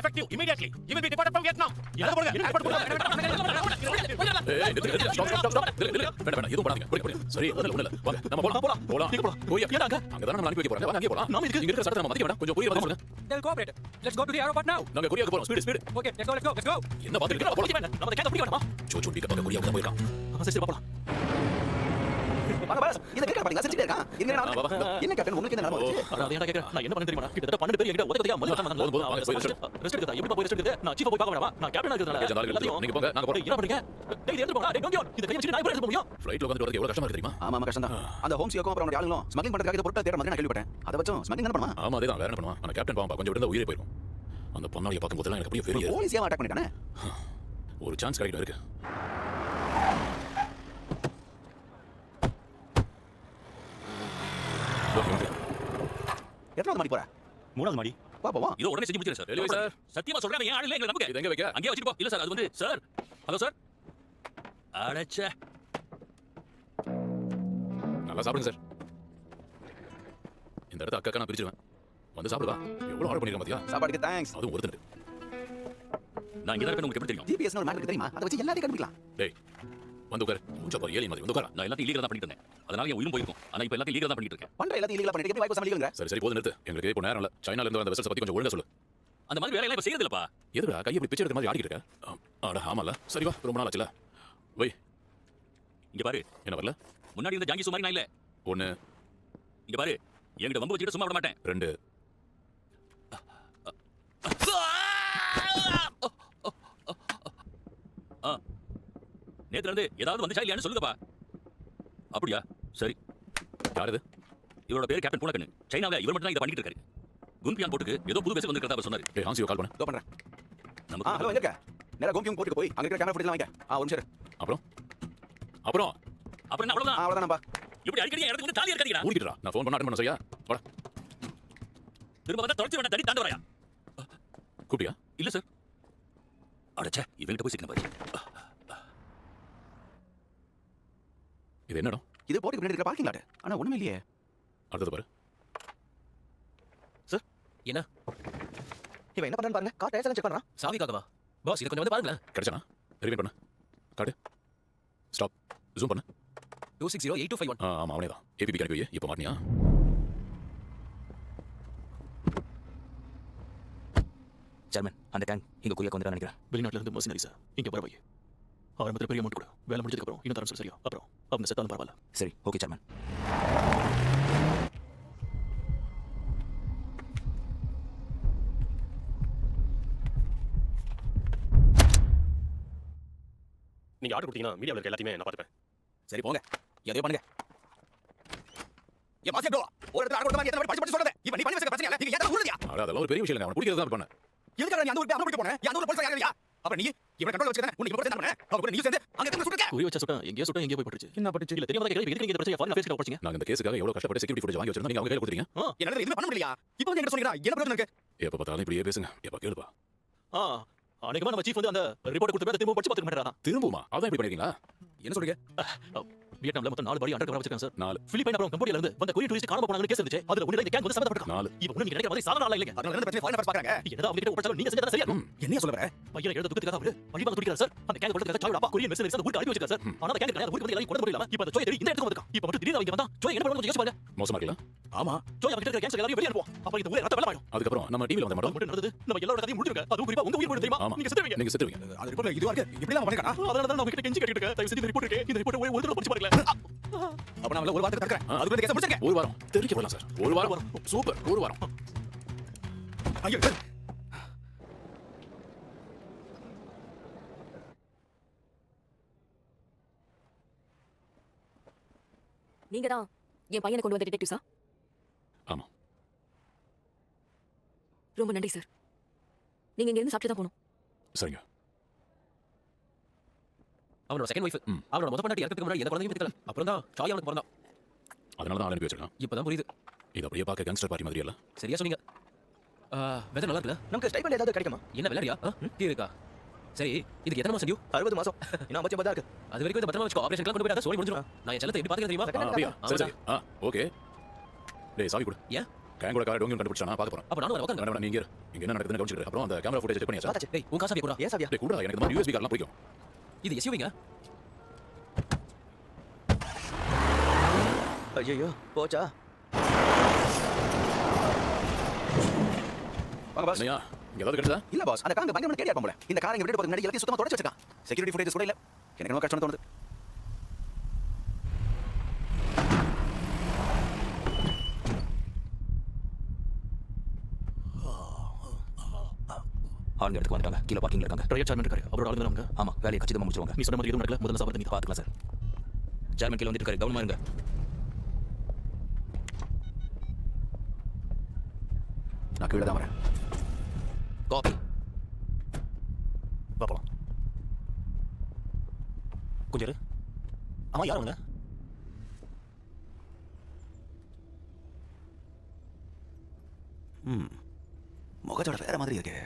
Effective immediately. You will be deported from Vietnam. என்ன போடுங்க? ஏர்போர்ட் போடுங்க. ஏய் நிறுத்து ஸ்டாப் வேண்டாம் எதுவும் பண்ணாதீங்க. போடுங்க சரி ஒண்ணு இல்ல வாங்க நம்ம போலாம் நீங்க போலாம். போய் ஏனாங்க? அங்க தான் நம்ம அனுப்பி வைக்க போறோம். வாங்க அங்கே போலாம். நாம இதுக்கு இங்க இருக்க சட்டத்தை நம்ம மதிக்க வேண்டாம். கொஞ்சம் புரிய சொல்லுங்க. they'll cooperate let's go to the airport now நாங்க கொரியாக்கு போறோம். ஸ்பீடு okay let's go என்ன பாத்துக்கிட்டு போலாம் வேண்டாம். நம்ம கேட்ட பிடிக்க வேண்டாமா? சோச்சு பிக்க பக்க கொரியாக்கு தான் போயிருக்கான். சரி சரி போலாம். வாங்க பாஸ் இத கேட்க பாத்தீங்க செஞ்சிட்டே இருக்கான் என்ன கேப்டன் உங்களுக்கு என்ன நடந்துச்சு அட அதை ஏன்டா கேக்குற? நான் என்ன பண்ணேன் தெரியுமா? கிட்டத்தட்ட 12 பேர் என்கிட்ட ஒத்த ஒத்தையா மொதல்ல வந்தாங்க. போதும், வாங்க, போய் rest ரெஸ்ட் எடுத்தா எப்படி போய் ரெஸ்ட் எடுக்குது? நான் சீஃபா போய் பார்க்க வேண்டாமா? நான் கேப்டனா இருக்கிறதுனால நீங்க போங்க நாங்க போறோம். என்ன பண்றீங்க? டேய் இது எடுத்து போங்க. டேய் டோங்கியோ இந்த கையை வச்சு நான் எப்படி எடுத்து போக முடியும்? ஃளைட்ல உட்கார்ந்து வரது எவ்வளவு கஷ்டமா இருக்கு தெரியுமா? ஆமா கஷ்டம் தான் அந்த ஹோம் சியோக்கும் அப்புறம் அவனுடைய ஆளுங்களும் ஸ்மக்லிங் பண்றதுக்காக இந்த பொருட்கள் தேட மாதிரி நான் கேள்விப்பட்டேன் அதை வச்சும் ஸ்மக்லிங் என்ன பண்ணுவான் ஆமா அதேதான் வேற என்ன பண்ணுவான்? ஆனா கேப்டன் பாவம் கொஞ்சம் விழுந்தா உயிரே போயிடும். அந்த பொண்ணாளியை பார்க்கும்போதெல்லாம் எனக்கு அப்படியே பெரிய போலீஸ் ஏன் அட்டாக் பண்ணிட்டானே ஒரு சான்ஸ் கிடைக்கும் இருக்கு. எத்தனாவது மாடி போற 3வது மாடி பாப்போம் இதோ உடனே செஞ்சு முடிச்சிரு சார். Delivery, sir. சத்தியமா சொல்றேன் ஏன் ஆளு இல்ல எங்க நமக்கு. இது எங்க வைக்க? அங்கேயே வச்சிட்டு போ. இல்ல சார் அது வந்து சார். Hello sir. அடச்சே. நல்லா சாப்பிடுங்க சார். இந்த இடத்த அக்கா நான் பிரிச்சிருவேன். வந்து சாப்பிடுவா. எவ்வளவு ஆர்டர் பண்ணிருக்கேன் பாத்தியா? சாப்பாடுக்கு தேங்க்ஸ் அதுவும் ஒருத்தனுக்கு. நான் இங்க தான் இருப்பேன் உங்களுக்கு எப்படி தெரியும்? ஜிபிஎஸ் ஒரு மேட்டர் தெரியுமா அதை வச்சு எல்லாத்தையும் கண்டுபிடிக்கலாம் டேய் வந்து உட்காரு. மூஞ்ச பாரு ஏலி மாதிரி வந்து உட்காரு. நான் எல்லாத்தையும் இல்லீகலா தான் பண்ணிட்டு இருந்தேன். அதனால என் உயிரும் போயிருக்கும். ஆனா இப்போ எல்லாத்தையும் இல்லீகலா தான் பண்ணிட்டு இருக்கேன். பண்ற எல்லாத்தையும் இல்லீகலா பண்ணிட்டு எப்படி வாய்ப்பு சமாளிக்கலங்கற சரி சரி போதும் நிறுத்து. எங்களுக்கு இப்போ நேரம் இல்ல. சைனால இருந்து வந்த வெசல்ஸ் பத்தி கொஞ்சம் ஒழுங்கா சொல்லு. அந்த மாதிரி வேலை எல்லாம் இப்ப செய்யறது இல்லப்பா. எதுடா கை இப்படி பிச்சை எடுக்கிற மாதிரி ஆடிக்கிட்டு இருக்க? அட ஆமால. சரி வா ரொம்ப நாள் ஆச்சுல. வை இங்க பாரு என்ன வரல? முன்னாடி இருந்த ஜாங்கி சுமாரி நான் இல்ல. ஒன்னு இங்க பாரு என்கிட்ட வம்பு வச்சுட்டு சும்மா விட மாட்டேன். 2 நேத்துல இருந்து ஏதாவது வந்துச்சா இல்லையான்னு சொல்லுங்கப்பா. அப்படியா சரி. யார் இது? இவரோட பேரு கேப்டன் பூனக்கண்ணு. சைனால இவர் மட்டும் தான் இதை பண்ணிட்டு இருக்காரு. குன்பியான் போட்டுக்கு ஏதோ புது பேசி வந்திருக்கிறதா அவர் சொன்னாரு. டேய் ஹான்சியோ கால் பண்ணு. இதோ பண்றேன் நமக்கு ஹலோ எங்க இருக்க நேரா கோம்பியும் போட்டுக்கு போய் அங்க இருக்கிற கேமரா ஃபுட்டேஜ் வாங்க ஒரு நிமிஷம் அப்புறம் அப்புறம் என்ன அவ்வளவுதான். அவ்வளவுதானப்பா இப்படி அடிக்கடி என் இடத்துக்கு வந்து தாலி இருக்காதீங்கடா. ஊடிடுறா. நான் ஃபோன் பண்ண அட்டெண்ட் பண்ண சரியா? வாடா. திரும்ப வந்தா தொலைச்சு வேண்டாம் தடி தாண்டு வரையா. கூப்பிட்டியா? இல்ல சார் அடச்சே இவன்கிட்ட போய் சிக்கன பாரு. இது என்னடா இது போட்டுக்கு பின்னாடி இருக்கிற பார்க்கிங் லாட். ஆனா ஒண்ணுமே இல்லையே. அடுத்தது பாரு. என்ன இவன் என்ன பண்றான்னு பாருங்க. கார் டயர்ஸ் எல்லாம் செக் பண்றான். சாவிக்காகவா பாஸ் இதை கொஞ்சம் வந்து பாருங்களேன். கிடைச்சானா ரிவைண்ட் பண்ணு. காட்டு. ஸ்டாப். ஜூம் பண்ணு. 2608251. ஆமா அவனே தான். ஏபிபி கணக்கு வை. இப்போ மாட்டியா? சேர்மன் அந்த கேங் இங்க குடிய கொண்டு நினைக்கிறேன். வெளிநாட்டுல இருந்து மர்சினரிஸ் இங்க வரவை. ஆரம்பத்தில் பெரிய அமௌண்ட் கூட வேலை முடிஞ்சதுக்கு அப்புறம் இன்னும் தரம் சரியா அப்புறம் அவங்க செத்தாலும் பரவாயில்ல. சரி ஓகே சேர்மன். நீங்க ஆர்டர் கொடுத்தீங்கன்னா மீடியாவில் இருக்க எல்லாத்தையுமே நான் பார்த்துப்பேன். சரி போங்க. எதையோ பண்ணுங்க. ஏ மாசியோ ஒரு இடத்துல ஆர்டர் கொடுத்தா எத்தனை வாட்டி படிச்சு சொல்றதே. இப்போ நீ பண்ணி வச்சிருக்க பிரச்சனை இல்ல. நீங்க ஏதாவது உறுதியா? அதெல்லாம் ஒரு பெரிய விஷயம் இல்ல. அவன் பிடிக்கிறது தான் பண்ண. எதுக்காக நீ அந்த ஊருக்கு அனுப்பி போனே? அந்த ஊர்ல போலீஸ் யாரையா? அப்ப நீ இவனை கண்ட்ரோல் வச்சிருக்க. உன்னை போட்டு என்ன பண்ண? அவ கூட நீ சேர்ந்து அங்க எத்தனை சுட்டுக்க? குறி வச்ச சுட்டா எங்கேயோ போய் பட்டுச்சு. என்ன பட்டுச்சு? இல்ல தெரியாம கேள்வி எதுக்கு நீங்க இந்த பிரச்சனை ஃபாரின் அஃபேர்ஸ்க்கு போறீங்க? நாங்க இந்த கேஸுக்காக எவ்வளவு கஷ்டப்பட்டு செக்யூரிட்டி ஃபுட்டேஜ் வாங்கி வச்சிருந்தோம். நீங்க அவங்க கையில கொடுத்தீங்க. என்னால எதுவுமே பண்ண முடியலையா? இப்போ வந்து என்ன சொன்னீங்க? என்ன பிரச்சனை இருக்கு? எப்ப பார்த்தாலும் இப்படியே பேசுங்க. எப்ப கேளுப்பா. அன்னைக்கு நம்ம சீஃப் வந்து அந்த ரிப்போர்ட் கொடுத்து திரும்ப படிச்சு பார்த்துக்க மாட்டாரா? திரும்புமா? அதான் இப்படி பண்ணிருக்கீங்களா? என்ன சொல்றீங்க? வியட்நாம்ல மொத்தம் 4 பாடி அண்டர் கவர் வச்சிருக்காங்க சார். 4 பிலிப்பைன் அப்புறம் கம்போடியால இருந்து வந்த கொரியன் டூரிஸ்ட் காணாம போனாங்கன்னு கேஸ் இருந்துச்சு. அதுல ஒண்ணு இந்த கேங் வந்து சம்பந்தப்பட்டிருக்காங்க. 4 இப்போ ஒண்ணு நீங்க நினைக்கிற மாதிரி சாதாரண ஆளா இல்லைங்க. அதனால என்ன பிரச்சனை? ஃபாரின் அஃபேர்ஸ் பார்க்கறாங்க. என்னடா அவங்க கிட்ட ஒப்படைச்சாலும் நீங்க செஞ்சதா சரியா இருக்கும். என்னைய சொல்ல வர? பையனை எழுத துக்கத்துக்காக அவரு வழிபாங்க துடிக்கிறார் சார். அந்த கேங் கொடுத்த சாயோட அப்பா கொரியன் மெசேஜ் அந்த ஊருக்கு அனுப்பி வச்சிருக்காரு சார். ஆனா அந்த கேங் கிடையாது. ஊருக்கு வந்து எல்லாரும் கொண்டு முடியல. இப்போ அந்த சோய் தேடி இந்த இடத்துக்கு வந்திருக்கான். இப்போ மட்டும் திடீர்னு அவங்க வந்தா சோய் என்ன பண்ணுவாங்க யோசிச்சு பாருங்க. மோசமா இருக்குல்ல? ஆமா. சோய் அவங்க கிட்ட இருக்கிற கேங்ஸ் எல்லாரையும் வெளிய அனுப்புவோம். அப்ப இந்த ஊரே ரத்த வெள்ளமாயிடும். அதுக்கப்புறம் நம்ம டிவில வந்த அது மாட்டோம். மட்டும் நடந்தது நம்ம எல்லாரோட கதையும் முடிஞ்சிருங்க. அதுவும் குறிப்பா உங்க உயிர் போயிடும் தெரியுமா? ஆமா. நீங்க செத்துவீங்க. நீங்க செத்துவீங்க. அது ரிப்போர்ட்ல இதுவா இருக்கு. இப்படி தான் பண்ணிருக்கானா? அதனால தான் நான் உங்ககிட்ட கெஞ்சி கேட்டுட்டு இருக்கேன். தயவு செஞ்சு இந்த ரிப்போர்ட் இருக்கு. இந்த ரிப்போர்ட் ஒரு தடவை படிச்சு பாருங்க. அப்ப நான் ஒரு வாரத்துக்கு தரேன். அதுக்குள்ள இந்த கேஸ் முடிச்சிருக்கேன். ஒரு வாரம் தெரிவிக்க போலாம் சார். ஒரு வாரம் சூப்பர். ஒரு வாரம். ஐயோ. நீங்க தான் என் பையனை கொண்டு வந்த டிடெக்டிவ்ஸா? ஆமா. ரொம்ப நன்றி சார். நீங்க இங்க இருந்து சாப்பிட்டு தான் போகணும். சரிங்க. அவனோட செகண்ட் வைஃப் அவனோட முதல் பொண்டாட்டி இறக்கிறதுக்கு முன்னாடி எந்த குழந்தையும் பெத்துக்கல. அப்புறம் தான் சாய் அவனுக்கு பிறந்தான். அதனால தான் அனுப்பி வச்சிருக்கான். இப்பதான் புரியுது. இது அப்படியே பார்க்க கேங்ஸ்டர் பார்ட்டி மாதிரி இல்ல. சரியா சொன்னீங்க. வெதர் நல்லா இருக்குல்ல? நமக்கு ஸ்டைபண்ட் ஏதாவது கிடைக்குமா? என்ன விளையாடியா? டீ இருக்கா? சரி இதுக்கு எத்தனை மாசம் டியூ? 60 மாசம். இன்னும் 50 தான் இருக்கு. அது வரைக்கும் இதை பத்திரமா வச்சுக்கோ. ஆபரேஷன்லாம் கொண்டு போயிட்டா சோழி முடிஞ்சிடும். நான் என் செல்லத்தை எப்படி பாத்துக்க தெரியுமா? அப்படியா? சரி சரி. ஓகே. டேய் சாவி கொடு. ஏன்? கேங்கோட காரை டோங்கியும் கண்டுபிடிச்சா நான் பார்க்க போறேன். அப்ப நானும் உட்காந்து வேணா நீங்க இங்க என்ன நடக்குதுன்னு கவனிச்சிட்டு அப்புறம் அந்த கேமரா ஃபுட்டேஜ் செக் பண்ணியா சார்? பார்த்தாச்சு. டேய் உன் காசு கூட. ஏன் சாவியா? டேய் கூட எனக்கு இந்த மாதிரி யூஎஸ்பி கார்லாம் பிடிக்கும். இது எஸ்யூவிங்க. ஐயோ போச்சா? வாங்க பாஸ். என்னையா இங்க ஏதாவது கிடைச்சதா? இல்ல பாஸ். அந்த காங்க பயங்கரமா கேடியா போல. இந்த காரை இங்க விட்டு போறதுக்கு முன்னாடி எல்லாத்தையும் சுத்தமா தொடச்சு வச்சிருக்கான். செக்யூரிட்டி ஃபுட்டேஜஸ் கூட இல்ல. எனக்கு என்ன கஷ்டம் தோணுது. ஆளுங்க இடத்துக்கு வந்துட்டாங்க. கீழே பார்க்கிங்ல இருக்காங்க. ட்ரையர் சேர்மன் இருக்காரு. அவரோட ஆளுங்க அவங்க. ஆமா வேலையை கச்சிதமா முடிச்சிருவாங்க. நீ சொன்ன மாதிரி எதுவும் நடக்கல. முதல்ல சாப்பிட நீ பார்த்துக்கலாம் சார். சேர்மன் கீழே வந்துட்டு இருக்காரு. கவனமா இருங்க. நான் கீழே தான் வரேன். காபி. பாப்போம். கொஞ்சம் இரு. ஆமா யார் அவங்க? முகத்தோட வேற மாதிரி இருக்கு.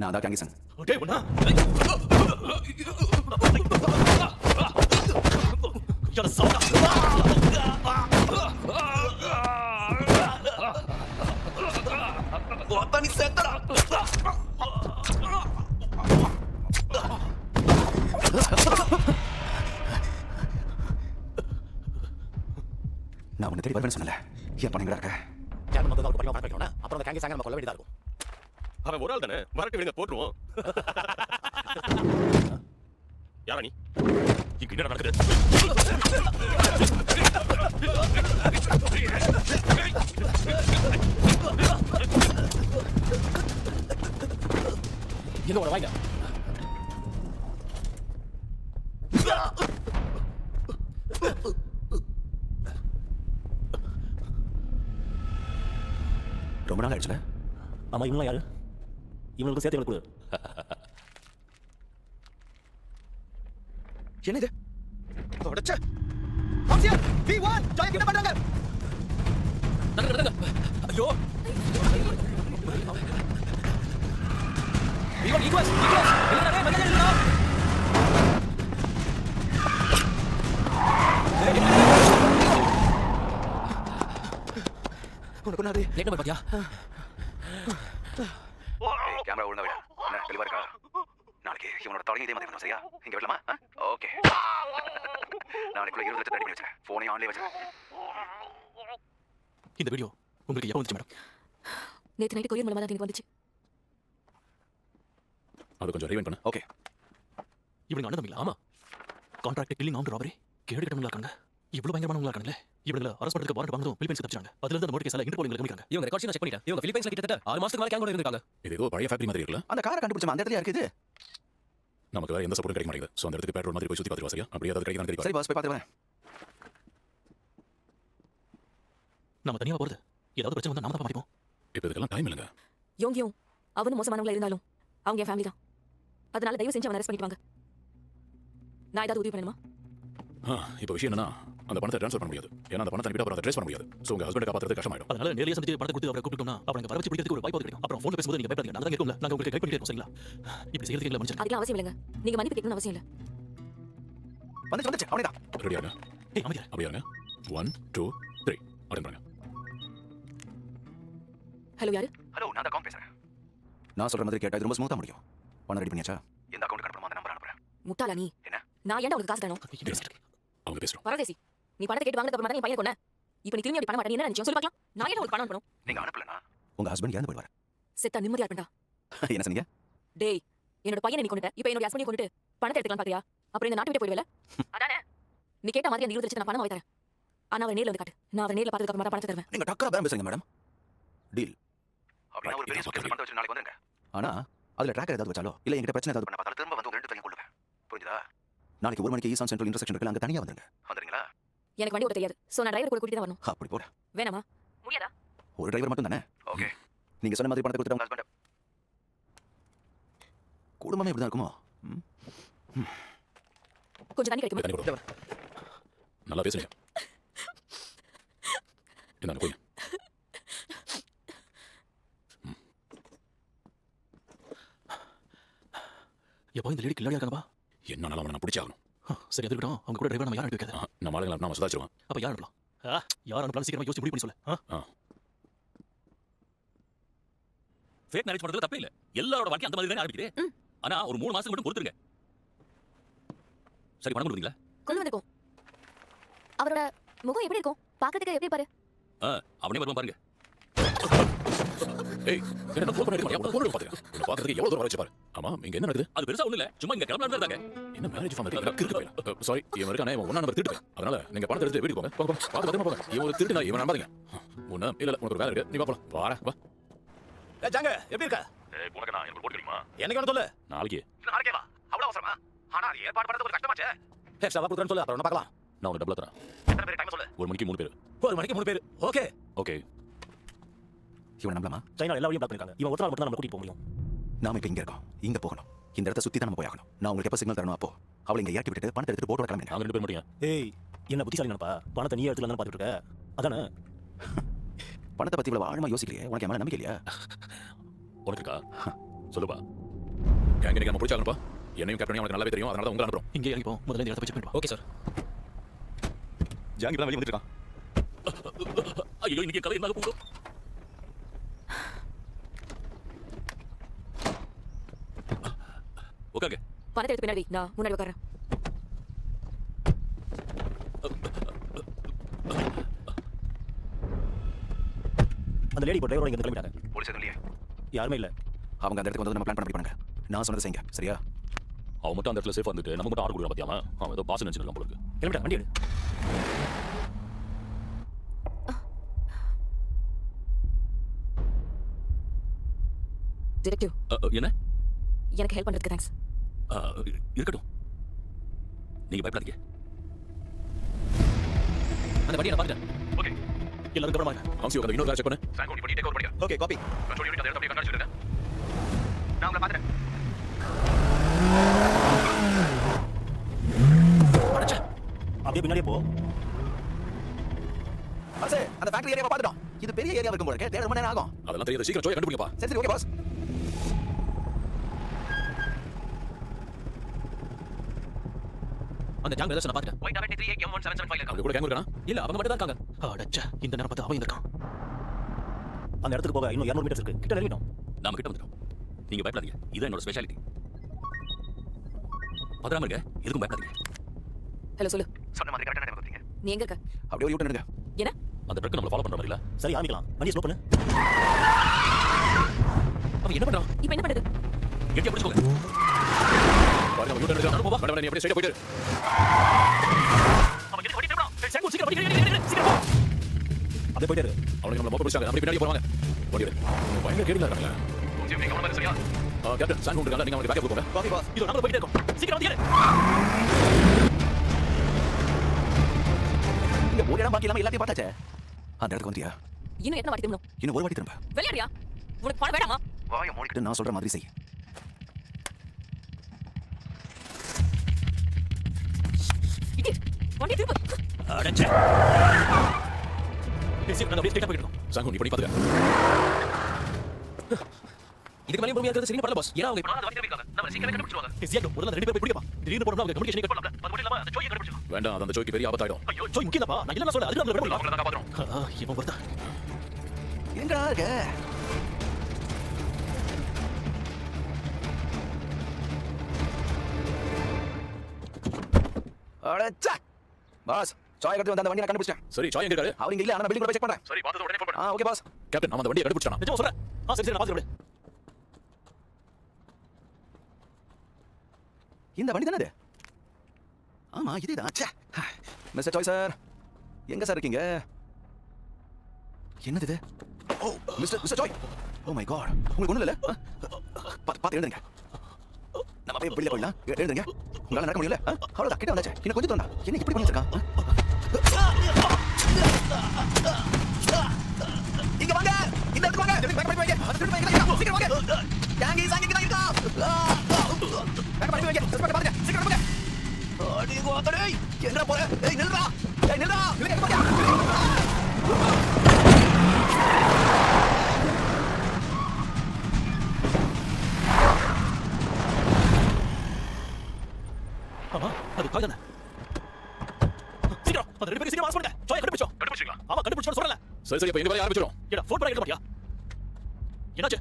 நான் தான் கேங்கிசன். டேய் ஒண்ணா. யார சவுண்டா. நீ செத்தடா. நான் உன்னை தேடி வருவேன்னு சொன்னல. ஏன் பண்ணீங்கடா இருக்க? கேன் மொத்தம் அவருக்கு பரிமாற வைக்கணும். அப்புறம் அந்த கேங்க சாங்க நம்ம கொல்ல வேண்டியதா இருக்கும். அவன் ஒரு ஆள் தானே. வரட்டு விடுங்க போட்டுருவோம். யாரா நீ? இங்க என்ன நடக்குது? என்ன உன வாங்க. ரொம்ப நாள் ஆயிடுச்சுல. ஆமா இவங்க யாரு? இவங்களுக்கு சேர்த்து கொடு. என்ன இது? தொடச்ச. ஆசியா V1 ஜாய் என்ன பண்றாங்க? நடங்க. ஐயோ. ஈக்குவஸ் இல்லடா டேய் மச்சான் இல்லடா உனக்கு ஒண்ணாது பிளேட் நம்பர் பாத்தியா கேமரா ஒழுங்கா விட என்ன தெளிவா இருக்கா நாளைக்கு இவனோட தொடங்கி இதே மாதிரி சரியா இங்க விடலாமா ஓகே நாளைக்குள்ள 20 லட்சம் ரெடி பண்ணி வச்சேன் போனே ஆன்லைன் வச்சேன் இந்த வீடியோ உங்களுக்கு எப்போ வந்துச்சு மேடம்? நேத்து நைட்டு கொரியர் மூலமா தான் எனக்கு வந்துச்சு. அது கொஞ்சம் ரீவைண்ட் பண்ணு. ஓகே இவனுங்க அண்ணன் தம்பிங்களா? ஆமா. கான்ட்ராக்ட் கில்லிங் ஆம்டு ராபரி கேடு கிட்டவங்களா இருக்காங்க. இவ்வளவு பயங்கரமானவங்களா இருக்காங்களே. இவங்களை அரெஸ்ட் பண்றதுக்கு வாரண்ட் வாங்குறதும் பிலிப்பைன்ஸ் தப்பிச்சாங்க. அதுல இருந்து அந்த மோட் கேஸ்ல இன்டர்போல் எங்களுக்கு காமிக்கிறாங்க. இவங்க ரெக்கார்ட்ஸ் செக் பண்ணிட்டேன். இவங்க பிலிப்பைன்ஸ்ல கிட்டத்தட்ட 6 மாசத்துக்கு மேல கேங்கோட இருந்திருக்காங்க. இது ஏதோ பழைய ஃபேக்டரி மாதிரி இருக்குல்ல? அந்த காரை கண்டுபிடிச்ச அந்த இடத்துல இருக்குது. நமக்கு வேற எந்த சப்போர்ட்டும் கிடைக்க மாட்டேங்குது. சோ அந்த இடத்துக்கு பெட்ரோல் மாதிரி போய் சுத்தி பார்த்துட்டு சரியா? அப்படியே அது கிடைக்குதான்னு தெரியும். சரி பாஸ் போய் பார்த்து வரேன். நம்ம தனியா போறது ஏதாவது பிரச்சனை வந்தா நாம தான் மாட்டிப்போம். இப்போ இதுக்கெல்லாம் டைம் இல்லைங்க. யோங்கியும் அவனும் மோசமானவங்களா இருந்தாலும் அவங்க என் ஃபேமிலி தான். அதனால தயவு செஞ்சு அவனை அரெஸ்ட் பண்ணிட்டு வாங்க. நான் ஏதாவது உதவி பண்ணணுமா? இப்போ விஷயம் என்னன்னா அந்த பணத்தை ட்ரான்ஸ்ஃபர் பண்ண முடியாது. ஏன்னா அந்த பணத்தை அனுப்பிட்டு அப்புறம் அதை ட்ரேஸ் பண்ண முடியாது. சோ உங்க ஹஸ்பண்டை காப்பாத்துறது கஷ்டமாயிடும். அதனால நேர்லயே சந்திச்சு பணத்தை கொடுத்து அவரை கூப்பிட்டோம்னா அவரை வர வச்சு பிடிக்கிறதுக்கு ஒரு வாய்ப்பு கிடைக்கும். அப்புறம் ஃபோன்ல பேசும்போது நீங்க பயப்படாதீங்க. நாங்க இருக்கும்ல, நாங்க உங்களுக்கு கைட் பண்ணிட்டு இருக்கோம். சரிங்களா? இப்படி செய்யறதுக்கு இல்ல மனுஷன். அதுக்கெல்லாம் அவசியம் இல்லைங்க. நீங்க மன்னிப்பு கேட்கணும்னு அவசியம் இல்லை. வந்துச்சு அவனேதான். ரெடியா இருங்க. ஏய் அமைதியா. அப்படியே இருங்க. 1 2 3 அட்டெண்ட் பண்ணுங்க. ஹலோ யாரு? ஹலோ நான் தான் பேசுறேன். நான் சொல்ற மாதிரி கேட்டா இது ரொம்ப ஸ்மூத்தா முடியும். பணம் ரெடி பண்ணியாச்சா? இந்த அக்கவுண்ட் அனுப்புறமா அந்த நம்பர் அனுப்புறேன். முட்டாளா நீ? என்ன? நான் ஏன்டா உனக்கு காசு தரணும்? அவங்க பேசுறோம். பரதேசி, நீ பணத்தை கேட்டு வாங்குறதுக்கு அப்புறம் தான் நீ பையன் கொன்ன. இப்போ நீ திரும்பி அப்படி பண்ண மாட்டே. என்ன நினைச்சீங்க? சொல்லி பார்க்கலாம். நான் ஏன் உங்களுக்கு பணம் அனுப்பணும்? நீங்க அனுப்பலனா உங்க ஹஸ்பண்ட் இறந்து போயிடுவாரு. செத்தா நிம்மதியா இருப்பேன்டா. என்ன சொன்னீங்க? டேய், என்னோட பையனை நீ கொன்னுட்ட. இப்போ என்னோட ஹஸ்பண்டை கொன்னுட்டு பணத்தை எடுத்துக்கலாம் பாத்தியா? அப்புறம் இந்த நாட்டை விட்டு போயிடுவேல? அதானே? நீ கேட்ட மாதிரி அந்த 20 லட்சம் நான் பணம் வாங்கி தரேன். ஆனா அவரை நேர்ல வந்து காட்டு. நான் அவரை நேர்ல பார்த்ததுக்கு அப்புறம் தான் பணத்தை தருவேன். நீங்க டக்கரா பேரம் பேசுறீங்க மேடம். டீல். அப்படினா ஒரு பெரிய சூட்கேஸ் பணத்தை வச்சு நாளைக்கு வந்துருங்க. ஆனா அதுல ட்ராக்கர் ஏதாவது வச்சாலோ இல்ல என்கிட்ட பிரச்சனை ஏதாவது பண்ண பார்த்தாலும் திரும்ப வந்து உங்க ரெண்டு பேரையும் கொல்லுவேன். புரியுதா? நாளைக்கு 1 மணிக்கு ஈசான் சென்ட்ரல் இன்டர்செக்ஷன் இருக்குல, அங்க தனியா வந்துருங்க. வந்துறீங்களா? எனக்கு வண்டி ஓட்ட தெரியாது. சோ நான் டிரைவர் கூட கூட்டிட்டு தான் வரணும். அப்படி போட. வேணாமா? முடியாதா? ஒரு டிரைவர் மட்டும் தானே? ஓகே. நீங்க சொன்ன மாதிரி பணத்தை கொடுத்துட்டு உங்க ஹஸ்பண்ட் குடும்பமே இப்படி தான் இருக்குமோ? கொஞ்சம் தண்ணி கிடைக்குமா? தண்ணி கொடு. நல்லா பேசுறீங்க. என்ன போய் எப்போ இந்த லேடி கில்லாடியா இருக்காங்கப்பா? என்னால அவனை நான் பிடிச்சாகணும். சரி அது இருக்கட்டும். அவங்க கூட டிரைவர் நம்ம யார் அனுப்பி வைக்காத. நம்ம ஆளுங்களை நான் சுதாச்சிருவேன். அப்ப யார் அனுப்பலாம்? யார் அனுப்பலாம் சீக்கிரமா யோசிச்சு முடிவு பண்ணி சொல்லு. ஃபேக் மேரேஜ் பண்றது தப்பே இல்ல. எல்லாரோட வாழ்க்கை அந்த மாதிரி தானே ஆரம்பிக்குது. ஆனா ஒரு 3 மாசத்துக்கு மட்டும் பொறுத்துருங்க. சரி பணம் கொடுங்க. கொண்டு வந்துக்கோ. அவரோட முகம் எப்படி இருக்கும்? பார்க்கிறதுக்கு எப்படி பாரு? அவனே வருவான் பாருங்க. ஏய் என்ன ஃபோன் பண்ணிட்டு இருக்கீங்க? ஃபோன் பாத்துங்க. உன்னை பார்க்கிறதுக்கு எவ்வளவு தூரம் வரைச்சு பாரு. ஆமா இங்க என்ன நடக்குது? அது பெருசா ஒண்ணு இல்ல. சும்மா இங்க கிளம்பலாம் இருந்தாங்க. என்ன மேரேஜ் ஃபார்ம் இருக்கு? கிறுக்கு பையன். சாரி இவன் இருக்கானே இவன் ஒண்ணா நம்பர் திருட்டு. அதனால நீங்க பணத்தை எடுத்து வீட்டுக்கு போங்க. போங்க பாத்து பத்திரமா போங்க. இவன் ஒரு திருட்டு நான் இவன் நம்பாதீங்க. ஒண்ணு இல்ல உனக்கு ஒரு வேலை இருக்கு. நீ வா போலாம். வாடா வா. ஏய் ஜாங்க எப்படி இருக்க? ஏய் போனக்க நான் எனக்கு போட் தெரியுமா? என்னைக்கு வந்து சொல்லு. நாளைக்கு வா. அவ்வளவு அவசரமா? ஆனா அது ஏற்பாடு பண்றது கொஞ்சம் கஷ்டமாச்சே. எக்ஸ்ட்ரா கொடுத்துறேன்னு சொல்லு. அப்புறம் பார்க்கலாம். நான் உனக்கு டபுள் தரேன். எத்தனை பேர் டைம் சொல்லு. 1 மணிக்கு 3 பேர். 1 மணிக்கு 3 பேர். ஓகே. ஓகே. இவன் நம்பலாமா? சைனா எல்லா வழியும் பிளாக் பண்ணிருக்காங்க. இவன் ஒருத்தர் மட்டும் தான் நம்ம கூட்டிட்டு போக முடியும். நாம இப்ப இங்க இருக்கோம். இங்க போகணும். இந்த இடத்தை சுத்தி தான் நம்ம போய் ஆகணும். நான் உங்களுக்கு எப்ப சிக்னல் தரணும் அப்போ அவளை இங்க இறக்கி விட்டுட்டு பணத்தை எடுத்துட்டு போட்டோ கிளம்புங்க. நாங்க 2 பேர் மட்டும். ஏய் என்ன புத்திசாலி நினைப்பா? பணத்தை நீ எடுத்துல தானே பாத்துட்டு இருக்க. அதானே? பணத்தை பத்தி இவ்வளவு ஆழமா யோசிக்கலையே. உனக்கு என் மேல நம்பிக்கை இல்லையா? உனக்கு இருக்கா? சொல்லுப்பா. கேங்க நீங்க நம்ம பிடிச்சாங்கப்பா. என்னையும் கேப்டன் உனக்கு நல்லாவே தெரியும். அதனால தான் உங்களை அனுப்புறோம். இங்கே இறங்கி போ. முதல்ல இந்த இடத்தை செக் பண்ணிட்டு வா. Okay sir. ஜாங்கி தான் வெளிய வந்துட்டு இருக்கான். ஐயோ இன்னைக்கு கதை என்ன போகுது? ஓகே. பணத்தை எடுத்து பின்னாடி நான் முன்னாடி உட்கார்றேன். அந்த லேடி இப்போ டிரைவரோட இங்க கிளம்பிட்டாங்க. போலீஸ் எதுவும் இல்லையா? யாருமே இல்ல. அவங்க அந்த இடத்துக்கு வந்து நம்ம பிளான் பண்ணி பண்ணுங்க. நான் சொன்னதை செய்யுங்க. சரியா? அவன் மட்டும் அந்த இடத்துல சேஃபா வந்துட்டு நம்ம மட்டும் ஆர்டர் கொடுக்க பாத்தியாமா? அவன் ஏதோ பாஸ் நினைச்சிருக்கான் போல இருக்கு. கிளம்பிட்டாங்க. வண்டி எடு. டிடெக்டிவ், என்ன? எனக்கு ஹெல்ப் பண்றதுக்கு தேங்க்ஸ். இருக்கட்டும். நீங்க பயப்படாதீங்க. அந்த வண்டியை நான் பார்த்துட்டேன். ஓகே. எல்லாரும் கவனமா இருங்க. ஹம்சி உங்க இன்னொரு செக் பண்ணு. சாங்கோடி பண்ணி டேக் ஓவர் பண்ணியா? Okay copy. கண்ட்ரோல் யூனிட் அந்த இடத்துல போய் கண்காணிச்சிட்டு இருங்க. நான் உங்களை பார்த்துறேன். அப்படியே பின்னாடியே போ. பாஸ் அந்த ஃபேக்டரி ஏரியாவை பார்த்துட்டோம். இது பெரிய ஏரியா இருக்கும் போல இருக்கு. 1.5 மணி நேரம் ஆகும். அதெல்லாம் தெரியாது. சீக்கிரம் ஜோயை கண்டுபிடிங்கப்பா. சரி ஓகே பாஸ். அந்த கேங் பிரதர்ஸ் நான் பாத்துட்டேன். ஒயிட் 338M1775 இருக்காங்க. அது கூட கேங் இருக்கானா? இல்ல அவங்க மட்டும் தான் இருக்காங்க. அடச்சே, இந்த நேரம் பார்த்து அவன் இருக்கான். அந்த இடத்துக்கு போக இன்னும் 200 மீட்டர்ஸ் இருக்கு. கிட்ட நெருங்கிட்டோம். நாம கிட்ட வந்துட்டோம். நீங்க பயப்படாதீங்க. இதான் என்னோட ஸ்பெஷாலிட்டி. பதறாம இருங்க. எதுக்கும் பயப்படாதீங்க. ஹலோ சொல்லு. சொன்ன மாதிரி கரெக்டான டைம் வந்துட்டீங்க. நீ எங்க இருக்க? அப்படியே ஒரு யூட்டன் எடுங்க. என்ன? அந்த ட்ரக் நம்மள ஃபாலோ பண்ற மாதிரி இல்ல. சரி ஆரம்பிக்கலாம். வண்டியை ஸ்லோ பண்ணு. அவன் என்ன பண்றான்? இப்போ என்ன பண்ணுது? கெட்டியா பிடிச்சுக்கோங்க. பாருங்க, அவன் யூட்டன் எடுக்கான். வேண்டாம், நீ அப்படியே ஸ்ட்ரைட்டா போயிடு. அவன் கிட்ட ஓடி திரும்புறான். செங்கோ சீக்கிரம் சீக்கிரம் போ. அப்படியே போயிட்டே இரு. அவனுக்கு நம்மள மோப்ப பிடிச்சாங்க. அப்படியே பின்னாடி போறாங்க. ஓடி எடு. பயங்கர கேடில இருக்காங்க. நீங்க கவனமா சரியா? கேப்டன் சாங் இருக்காங்க. நீங்க அவனுக்கு பேக்கப் கொடுங்க. பாக்கி பாஸ். இதோ நம்ம போயிட்டே இருக்கோம். சீக்கிரம் வந்து ஏறு. இங்க ஒரு இடம் பாக்கி இல்லாம எல்லாத்தையும் பார்த்தாச்சே. அந்த இடத்துக்கு வந்தியா? இன்னும் எத்தனை வாட்டி திரும்பணும்? இன்னும் ஒரு வாட்டி திரும்ப. விளையாடியா? உனக்கு பணம் வேண்டாமா? வாயை மூடிக்கிட்டு நான் சொல்ற மாதிரி செய். இடியட். வண்டி திரும்ப. அடச்சே. சீக்கிரம் அப்படியே ஸ்ட்ரைட்டா போயிடு. சாங் நீ பண்ணி பாத்துக்க. இதுக்கு மேலே பொறுமையா இருக்கிறது சரின்னு பரல பாஸ். ஏன்னா அவங்க இப்ப அந்த வண்டி இருக்காங்க. நம்ம சீக்கிரமே கண்டுபிடிச்சிடுவாங்க. எக்ஸாக்ட். முதல்ல அந்த ரெண்டு பேரை பிடிப்பா. திடீர்னு போறோம்னா அவங்க கம்யூனிகேஷன் கட் பண்ணலாம். அது மட்டும் இல்லாம அந்த ஜோயை கண்டுபிடிச்சோம். வேண்டாம், அது அந்த ஜோய்க்கு பெரிய ஆபத்தாயிடும். ஐயோ ஜோய் முக்கியதாப்பா. நான் இல்ல சொல்ல. அதுக்கு நம்ம அவங்கள தான் காப்பாத்துறோம். இவன் வருதா? எங்கடா இருக்க? அடச்சே. பாஸ், சாய் கட்டி வந்த அந்த வண்டியை நான் கண்டுபிடிச்சேன். சரி, சாய் எங்க இருக்காரு? அவர் இங்க இல்ல. ஆனா பில்டிங் கூட போய் செக் பண்றேன். சரி பார்த்தது உடனே போன் ஓகே பாஸ். கேப்டன், நாம அந்த வண்டியை கண்டுபிடிச்சானா? நிஜமா சொல்றேன். சரி நான் பாத்துறேன். இந்த வண்டி தானே இது? ஆமா, இதேதான். ச்சே. மிஸ்டர் சாய் சார், எங்க சார் இருக்கீங்க? என்னது இது? Oh, mister Sai. Oh my god. உங்களுக்கு ஒண்ணும் இல்ல? பாத்து எழுதுங்க. நம்ம அப்படியே வெளியில போயிடலாம். எழுதுங்க. உங்களால நடக்க முடியல? அவ்வளவுதான், கிட்ட வந்தாச்சு. இன்னும் கொஞ்சம் தோண்டா. என்ன இப்படி பண்ணிட்டு இருக்கான்? இங்க வாங்க. இந்த இடத்துக்கு வாங்க. பேக் பண்ணி வைங்க. அது திருப்பி வைங்க. சீக்கிரம் வாங்க. யாங்க இங்க தான் இருக்கா? பேக் பண்ணி வைங்க. செட் பண்ணி பாருங்க. சீக்கிரம் வாங்க. அடி கோதடே. எங்கடா போற? ஏய் நில்றா. ஏய் நில்றா. இங்க போங்க. ஆமா, அது காய் தானே. சீக்கிரம் அந்த ரெண்டு பேரும் சீக்கிரம் வாஸ் பண்ணுங்க. சாய் கண்டுபிடிச்சோம். கண்டுபிடிச்சீங்களா? ஆமா, கண்டுபிடிச்சோம் சொல்லல. சரி அப்ப எங்க வேலைய ஆரம்பிச்சிரோம். ஏடா ஃபோன் பண்ண எடுக்க மாட்டியா? என்னாச்சு?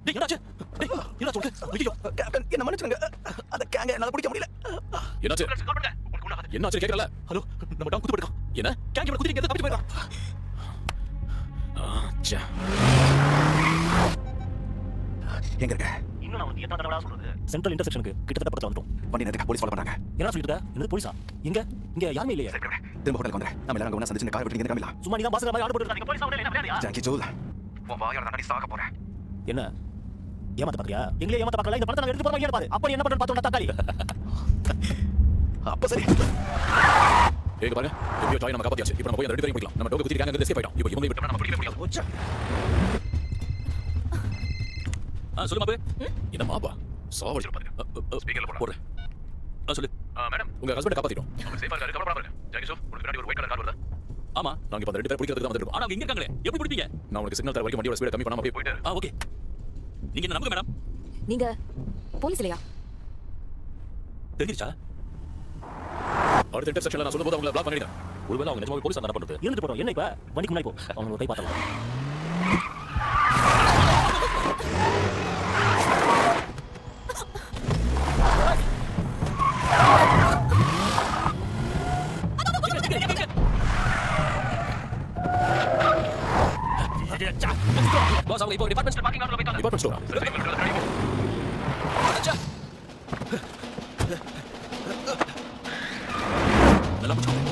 டேய் என்னாச்சு? டேய் என்ன சொல்ற? ஐயோ கேப்டன், என்ன மன்னிச்சிடுங்க. அந்த கேங்க என்னால பிடிக்க முடியல. என்னாச்சு? கால் பண்ணுங்க. உங்களுக்கு ஒண்ணு ஆகாது. என்னாச்சு கேக்குறல? ஹலோ, நம்ம டாம் குத்து போடுறான். என்ன? கேங்க குத்தி எங்க தப்பிச்சு போயிறான். ஆச்சா. எங்க இருக்க? இன்னும் நான் வந்து எத்தனை தடவை சொல்றது? சென்ட்ரல் இன்டர்செக்ஷனுக்கு கிட்டத்தட்ட பக்கத்துல வந்துட்டோம். வண்டி நேரத்துக்கு போலீஸ் ஃபாலோ பண்றாங்க. என்ன சொல்லிட்டு இருக்க? என்னது போலீஸா? இங்க யாருமே இல்லையே. திரும்ப ஹோட்டலுக்கு வந்துறேன். நம்ம எல்லாரும் அங்க ஒண்ணா சந்திச்சு கார் விட்டு கிளம்பலாம். சும்மா நீ தான் பாஸ்கர் மாதிரி ஆர்டர் போட்டு இருக்காங்க. போலீஸ் அவனே என்ன விளையாடியா? ஜாக்கி ஜூல், உன் வாயால தான் நீ சாக போற. என்ன ஏமாத்த பாக்குறியா? எங்களே ஏமாத்த பாக்கல. இந்த பணத்தை நாங்க எடுத்து போறோம். ஏன் பாரு. அப்ப நீ என்ன பண்றன்னு பார்த்தோம் தக்காளி. அப்ப சரி. ஏங்க பாருங்க, எப்படியோ சாய் நம்ம காப்பாத்தியாச்சு. இப்போ நம்ம போய் அந்த ரெண்டு பேரையும் பிடிக்கலாம். நம்ம டோக்க குத்தி இருக்காங்க, அங்க எஸ்கேப் ஆயிட்டோம். இப்போ இவங்களை விட்டு நம்ம பிடிக்கவே முடியாது. ஓச்சா. சொல்லு மாப்பு. என்ன மாப்பா? சாவடிச்சு பாருங்க. ஸ்பீக்கர்ல போடுறேன். சொல்லு. மேடம், உங்க ஹஸ்பண்டை காப்பாத்திட்டோம். அவர் சேஃபா இருக்காரு. கவலைப்படாம இருங்க. ஜாக்கி ஷோ, உங்களுக்கு பின்னாடி ஒரு ஒயிட் கலர் கார் வருதா? ஆமா. நாங்க இப்ப அந்த ரெண்டு பேரை பிடிக்கிறதுக்கு தான் வந்துருக்கோம். ஆனா அவங்க இங்க இருக்காங்களே. எப்படி பிடிப்பீங்க? நான் உங்களுக்கு சிக்னல் தர வரைக்கும் வண்டியோட ஸ்பீடை கம்மி பண்ணாம அப்படியே போயிட்டு. ஓகே. நீங்க என்ன நம்புங்க மேடம். நீங்க போலீஸ் இல்லையா? தெரிஞ்சிருச்சா? அடுத்த இன்டர்செக்ஷன்ல நான் சொல்லும்போது அவங்களை பிளாக் பண்ணிட்டேன். ஒருவேளை அவங்க நிஜமாவே போலீஸ் என்ன பண்றது? இருந்துட்டு போறோம். என்ன இப்ப வண்டிக்கு முன்னாடி போ. அவங்க கை பார்த்தலாம். பாஸ் அவங்க இப்போ டிபார்ட்மெண்ட் ஸ்டோர் பார்க்கிங் லாட்ல போயிட்டாங்க. Department store. அச்சா. நல்லா புடிச்சுக்கோங்க.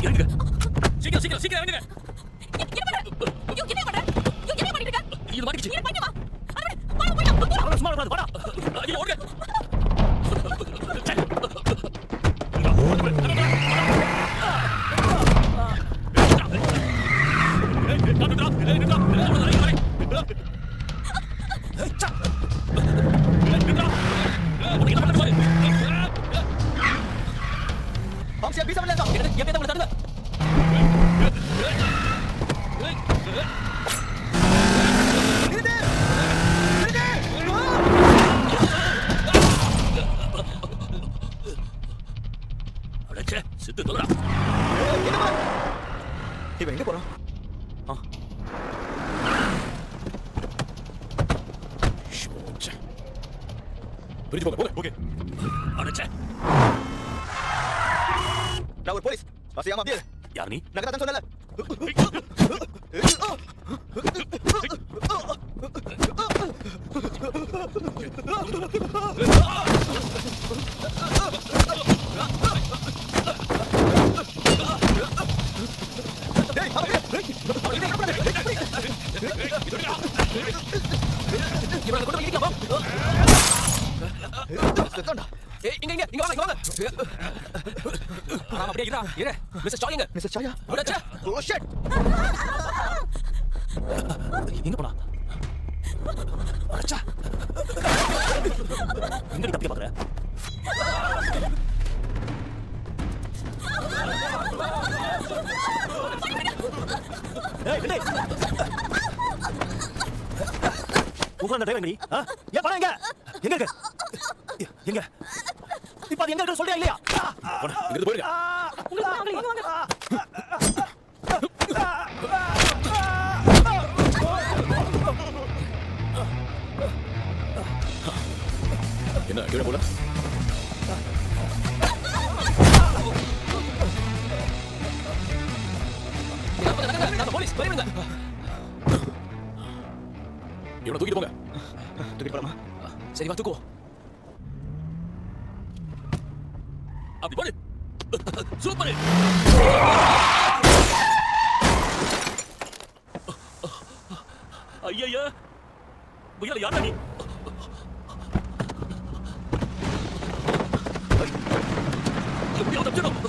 இறங்குங்க. சீக்கிரம் இறங்குங்க. இது மாட்டிக்கிச்சு. சும்மா இருக்காது. வாடா. ஐயோ ஓடுங்க. பாக்ஸ் எப்படி சமல இருந்தா? என் பேத தடுங்க. அடச்சே சித்து தொலைடா. இவன் எங்க போறான்? பிரிச்சு போங்க போங்க. ஓகே அடச்சே நான் ஒரு போலீஸ். அசையாம அப்படியே யார் நீ? நகர தான் சொன்னல. இவனை கொண்டு போய் இடிக்கலாம் ஏய் இங்க இங்க இங்க வாங்க இங்க வாங்க ஆமா அப்படியே இரு மிஸ்டர் சாய்ங்க மிஸ்டர் சாயா. அடச்சே ஓ ஷிட். எங்க போனா? அடச்சே எங்க தப்பிக்க பாக்குற? ஏய் விடு. உங்க அந்த டிரைவர் நீ ஏன் பணம் எங்க எங்க இருக்கு? எங்க இப்ப அது எங்க இருக்கு சொல்றியா இல்லையா? இங்க இருந்து போயிடுங்க. என்ன கீழே போல? நம்ம போலீஸ் போயிருங்க இவனை தூக்கிட்டு போங்க. தூக்கிட்டு போலாமா? சரி வா தூக்குவோம் அப்படி போடு. சூப்பர். ஐயா புயல யாரா நீ? எப்படியாவது தப்பிச்சிடும்.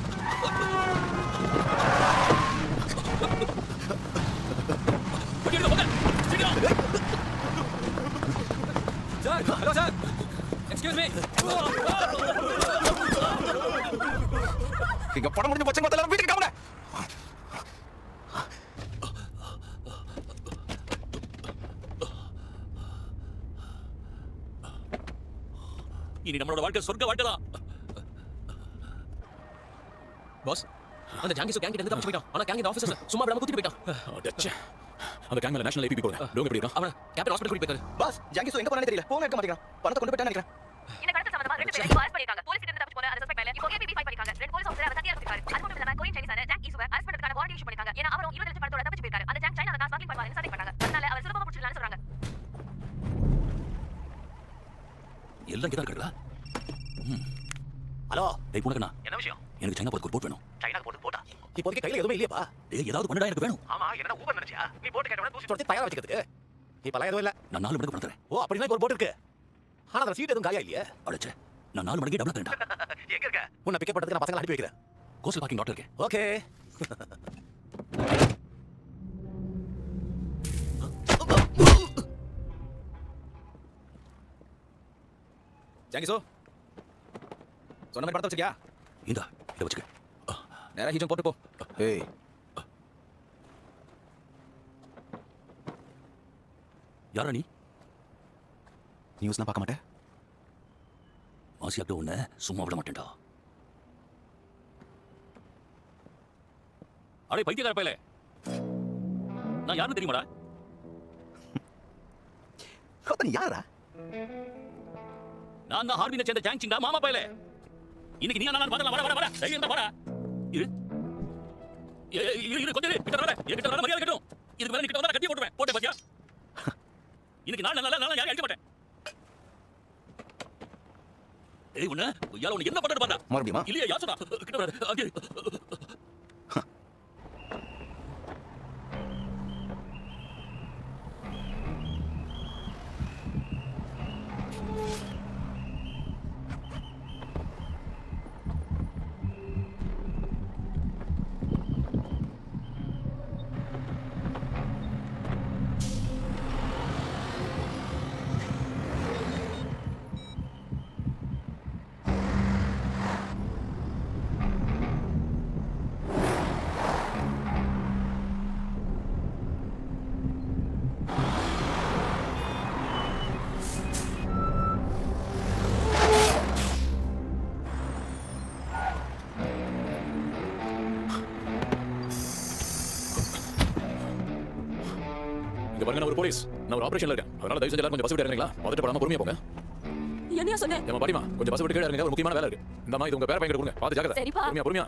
Sir hello sir excuse me இங்க படம் முடிஞ்சு பச்சை மொத்தம் வீட்டுக்கு கிளம்புங்க. இனி நம்மளோட வாழ்க்கை சொர்க்க வாழ்க்கை தான். பாஸ் அந்த ஜாங்கிஸோ கேங் கிட்ட இருந்து தப்பிச்சு போயிட்டான். ஆனா கேங் இந்த ஆபீசர்ஸ் சும்மா விடாம குத்திட்டு போயிட்டான். அடச்சே. அந்த கேங் மேல நேஷனல் ஏபிபி போடுங்க. டோங்க எப்படி இருக்கான்? அவன கேபிட்டல் ஹாஸ்பிடல் கூட்டி போயிட்டாரு. பாஸ் ஜாங்கிஸோ எங்க போறானே தெரியல. போன் எடுக்க மாட்டேங்கிறான். பணத்தை கொண்டு போயிட்டான்னு நினைக்கிறேன். இந்த கடத்த சம்பந்தமா 2 பேரை அரெஸ்ட் பண்ணிருக்காங்க. போலீஸ் கிட்ட இருந்து தப்பிச்சு போன அந்த சஸ்பெக்ட் மேல இப்போ ஏபிபி ஃபைல் பண்ணிருக்காங்க. 2 போலீஸ் ஆபீசர் அவரை தனியா இருக்காரு. அது மட்டும் இல்லாம கொரியன் சைனீஸான ஜாங் ஈசுவை அரெஸ்ட் பண்றதுக்கான வாரண்ட் இஷ்யூ பண்ணிருக்காங்க. ஏன்னா அவரும் 20 லட்சம் பணத்தோட தப்பிச்சு போயிருக்காரு. அந்த ஜாங் சைனால தான் ஸ்மக்லிங் பண்ணுவாருன்னு சந்தேகம் பண்ணாங்க. அதனால அவர் சுலபமா பிடிச்சிடலாம்னு சொல்றாங்க. எல்லாம் கிட்ட இருக்கா? ஹலோ டேய் புனகண்ணா, என்ன விஷயம்? எனக்கு சைனா போறதுக்கு ஒரு போட் வேணும். சைனாக்கு போட்டு போட்டா இப்போதைக்கு கையில எதுவுமே இல்லையப்பா. டேய் ஏதாவது பண்ணடா, எனக்கு வேணும். ஆமா என்ன ஊபர் நினைச்சியா? நீ போட்டு கேட்டவன தூசி தொடச்சி தயாரா வச்சுக்கிறதுக்கு இப்பலாம் எதுவும் இல்ல. நான் 4 மணிக்கு பணம் தரேன். ஓ அப்படின்னா இப்போ ஒரு போட் இருக்கு. ஆனா அதுல சீட் எதுவும் காலியா இல்லையே. அடச்சே, நான் 4 மணிக்கு டபுள் தரேன்டா. எங்க இருக்க? உன்னை பிக்கப் பண்றதுக்கு நான் பசங்களை அனுப்பி வைக்கிறேன். கோஸ்டல் பார்க்கிங் லாட்ல இருக்கேன். ஓகே. ஜாங்கிஸோ சொன்ன மாதிரி படத்தை வச்சிருக்கியா? இந்தா இதை வச்சுக்க. நேரா ஹீஜன் போட்டு போ. ஏய் யாரா நீ? நியூஸ்லாம் பார்க்க மாட்டேன். ஆசியாக்ட உன்னை சும்மா விட மாட்டேன்டா. அடே பைத்தியக்கார பயலே, நான் யாருன்னு தெரியுமாடா? நீ யாரா? நான் தான் ஹார்பினை சேர்ந்த ஜாங் சிங்கா மாமா பயலே. இன்னைக்கு நீ நான் வரலாம். வர வர வர தைரியம் தான் வர. இரு கொஞ்சம் இரு. கிட்ட வர. என்கிட்ட வர மரியாதை கட்டும். இதுக்கு மேல கிட்ட வந்தா கட்டி போடுவேன். போட்டே பாத்தியா? இன்னைக்கு நான் யாரையும் அடிக்க மாட்டேன். ஏய் உன்ன யார உன்னை என்ன பண்றது பாத்தா? மறுபடியுமா? இல்லையா யாசனா கிட்ட வர. அங்கே பாருங்க நான் ஒரு போலீஸ், நான் ஒரு ஆபரேஷன்ல இருக்கேன். அதனால தயவு செஞ்சு எல்லாரும் கொஞ்சம் பஸ் விட்டு இறங்குறீங்களா? பதட்ட படாம பொறுமையா போங்க. என்னையா சொன்னேன்? ஏமா பாடிமா, கொஞ்சம் பஸ் விட்டு கீழ இறங்குங்க, ஒரு முக்கியமான வேலை இருக்கு. இந்த மாதிரி உங்க பேர பையன் கொடுங்க, பாத்து ஜாக்கிரதை. சரிப்பா. பொறுமையா.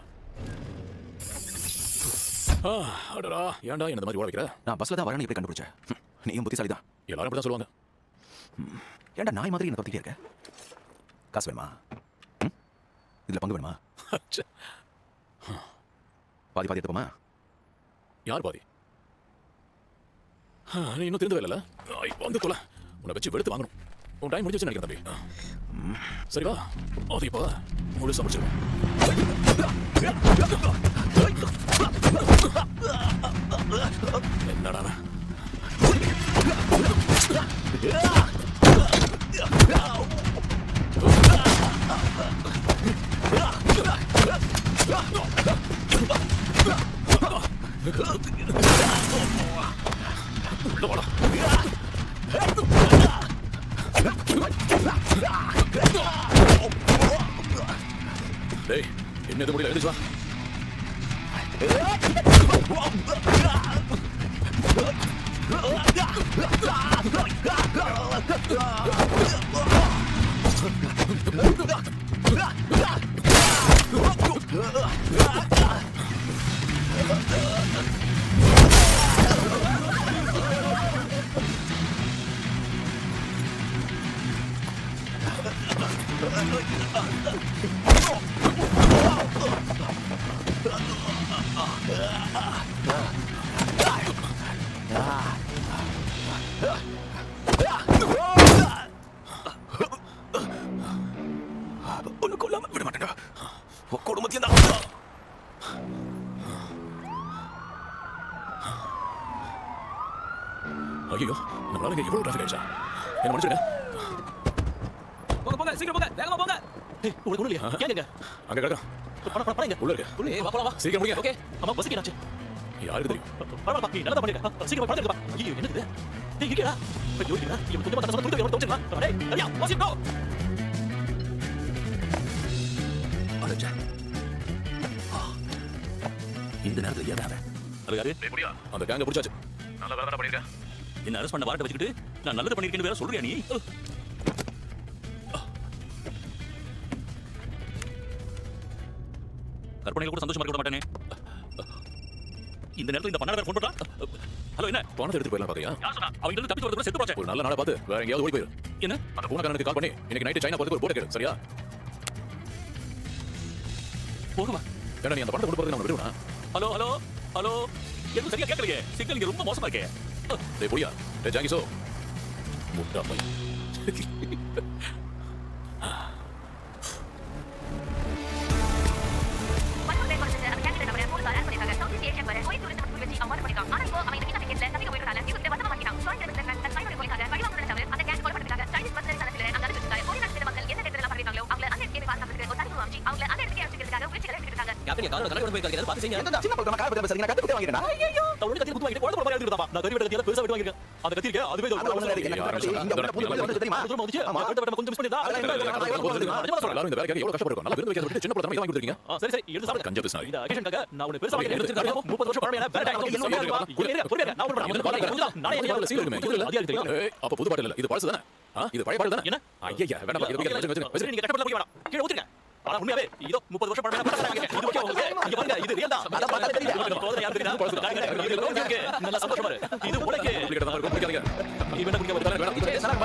அடடா, ஏன்டா என்ன இந்த மாதிரி ஓட வைக்கிற? நான் பஸ்ல தான் வரேன்னு எப்படி கண்டுபிடிச்சேன்? நீயும் புத்திசாலி தான். எல்லாரும் அப்படி தான் சொல்லுவாங்க. ஏன்டா நாய் மாதிரி என்ன தொத்திட்டே இருக்க? காசு வேணுமா? இதுல பங்கு வேணுமா? பாதி எடுத்துப்போமா? யார் பாதி? நீ இன்னும் தெரிந்து வரல? வந்து தொலை, உன்னை வச்சு வெளுத்து வாங்கணும். உன் டைம் முடிஞ்சிச்சு நினைக்கிறேன் தம்பி. சரி வா, அது இப்போ முழுசா முடிச்சிருவோம். என்னடா டேய், என்ன இது முடியல, எழுதிச்சு வா. ஒன்னு கொல்லாம விட மாட்டேன்டா. குடும்பத்தையும் தான். ஐயோ, நம்மளால இங்க எவ்வளவு டிராஃபிக் ஆயிடுச்சா? என்ன மனுஷங்க? போங்க சீக்கிரம் போங்க, வேகமா போங்க. உங்களுக்கு ஒண்ணு இல்லையா? கேளுங்க. அங்க கிடக்கா. பணங்க. உள்ள இருக்கு. ஏய் வா போலாம் வா. சீக்கிரம் முடிங்க. ஓகே. அம்மா பஸ்ஸுக்கு என்னாச்சு? யாருக்கு தெரியும்? பரவாயில்ல, நீ நல்லா பண்ணிருக்க. சீக்கிரம் பணம் எடுப்பா. ஐயோ, என்னது? டேய், இருக்கடா. ஐயோ, இருக்கடா. இவன் கொஞ்சமா தரசமா துடுக்க இவன் தோச்சிடலாம். டேய், சரியா? வாசிப் போ. அடச்சா. இந்த நேரத்துல ஏன் வேற? அது யாரு? அந்த கேங்க புடிச்சாச்சு. நல்ல வேலை பண்ணிருக்க. என்ன அரெஸ்ட் பண்ண வாரண்ட் வச்சுக்கிட்டு நான் நல்லது பண்ணிருக்கேன்னு வேற சொல்றியா நீ? கற்பனையில கூட சந்தோஷமா இருக்க மாட்டேனே. இந்த நேரத்துல இந்த பண்ணாட போன் போட்டா? ஹலோ, என்ன பணத்தை எடுத்து போயிடலாம் பாக்கையா? யார் சொன்னா? அவங்க இருந்து தப்பிச்சு வரதுக்குள்ள செத்து போச்சே. ஒரு நல்ல நாளை பார்த்து வேற எங்கேயாவது ஓடி போயிரு. என்ன? அந்த பூனக்காரனுக்கு கால் பண்ணி இன்னைக்கு நைட்டு சைனா போறதுக்கு ஒரு போட் கேடு, சரியா? போகவா? ஏன்னா நீ அந்த பணத்தை கொண்டு போறது நான் விடுவேனா? ஹலோ ஹலோ ஹலோ, எதுவும் சரியா கேட்கலையே. சிக்னல் இங்க ரொம்ப மோசமா இருக்கே. டேய் புடியா, டேய் ஜாங்கிசோ, முட்டா பையன். கேப்டன் காரோட கலெக்டர் போய் கேக்குறது பாத்து செய்யுங்க. சின்ன பழக்கம் காய பத்தி பேசுறீங்க, நான் கத்துக்கிட்டே வாங்கிட்டேன்டா. நான் ஒண்ணு கத்தி குத்து வாங்கிட்டு குழந்தை பழமா எடுத்துட்டாப்பா. நான் கறி வெட்ட கத்தியால பெருசா வெட்ட வாங்கிருக்கேன். அந்த கத்தி இருக்கே, அதுவே அது ஒண்ணு இருக்கு. எனக்கு இங்க புது வந்து தெரியுமா? தூரமா வந்துச்சு. கட்ட வெட்ட கொஞ்சம் மிஸ் பண்ணிட்டா. எல்லாரும் இந்த வேலைக்காக எவ்வளவு கஷ்டப்பட்டிருக்கோம். நல்லா விருந்து வைக்கிறத விட்டு சின்ன பழத்தை வாங்கி கொடுத்துருக்கீங்க. சரி சரி, எடுத்து சாப்பிடு. கஞ்சா பிசினாரி. இந்த அகேஷனுக்காக நான் உன்னை பெருசா வாங்கி எடுத்துட்டேன். 30 வருஷம் பழமையான வேற டைம் நான் ஒண்ணு நானே இதுல சீல் இருக்குமே, இதுல அதிகாரி தெரியும். ஏய், அப்ப புது பாட்டில் இல்ல, இது பழசு தானே? இது பழைய பாட்டில் தானே? என்ன? ஐயா, வேண்டாம், இது வைக்க சரி, நீங்க கட்டப்பட போய் வேணாம். கீழ ஊத்துங்க. ஆனா உண்மையாவே இதோ 30 வருஷம் பழமையான பழத்தை வாங்கிட்டேன். இது ஓகே உங்களுக்கு? இங்க பாருங்க, இது ரியல் தான். அத பார்த்தா தெரியுது. போதல யார் தெரியுதா? இது ஓகே. நல்ல சந்தோஷமா இருக்கு. இது உனக்கு குடிக்கிறதா இருக்கும், குடிக்காதீங்க. இவன் என்ன குடிக்க வேண்டாம்.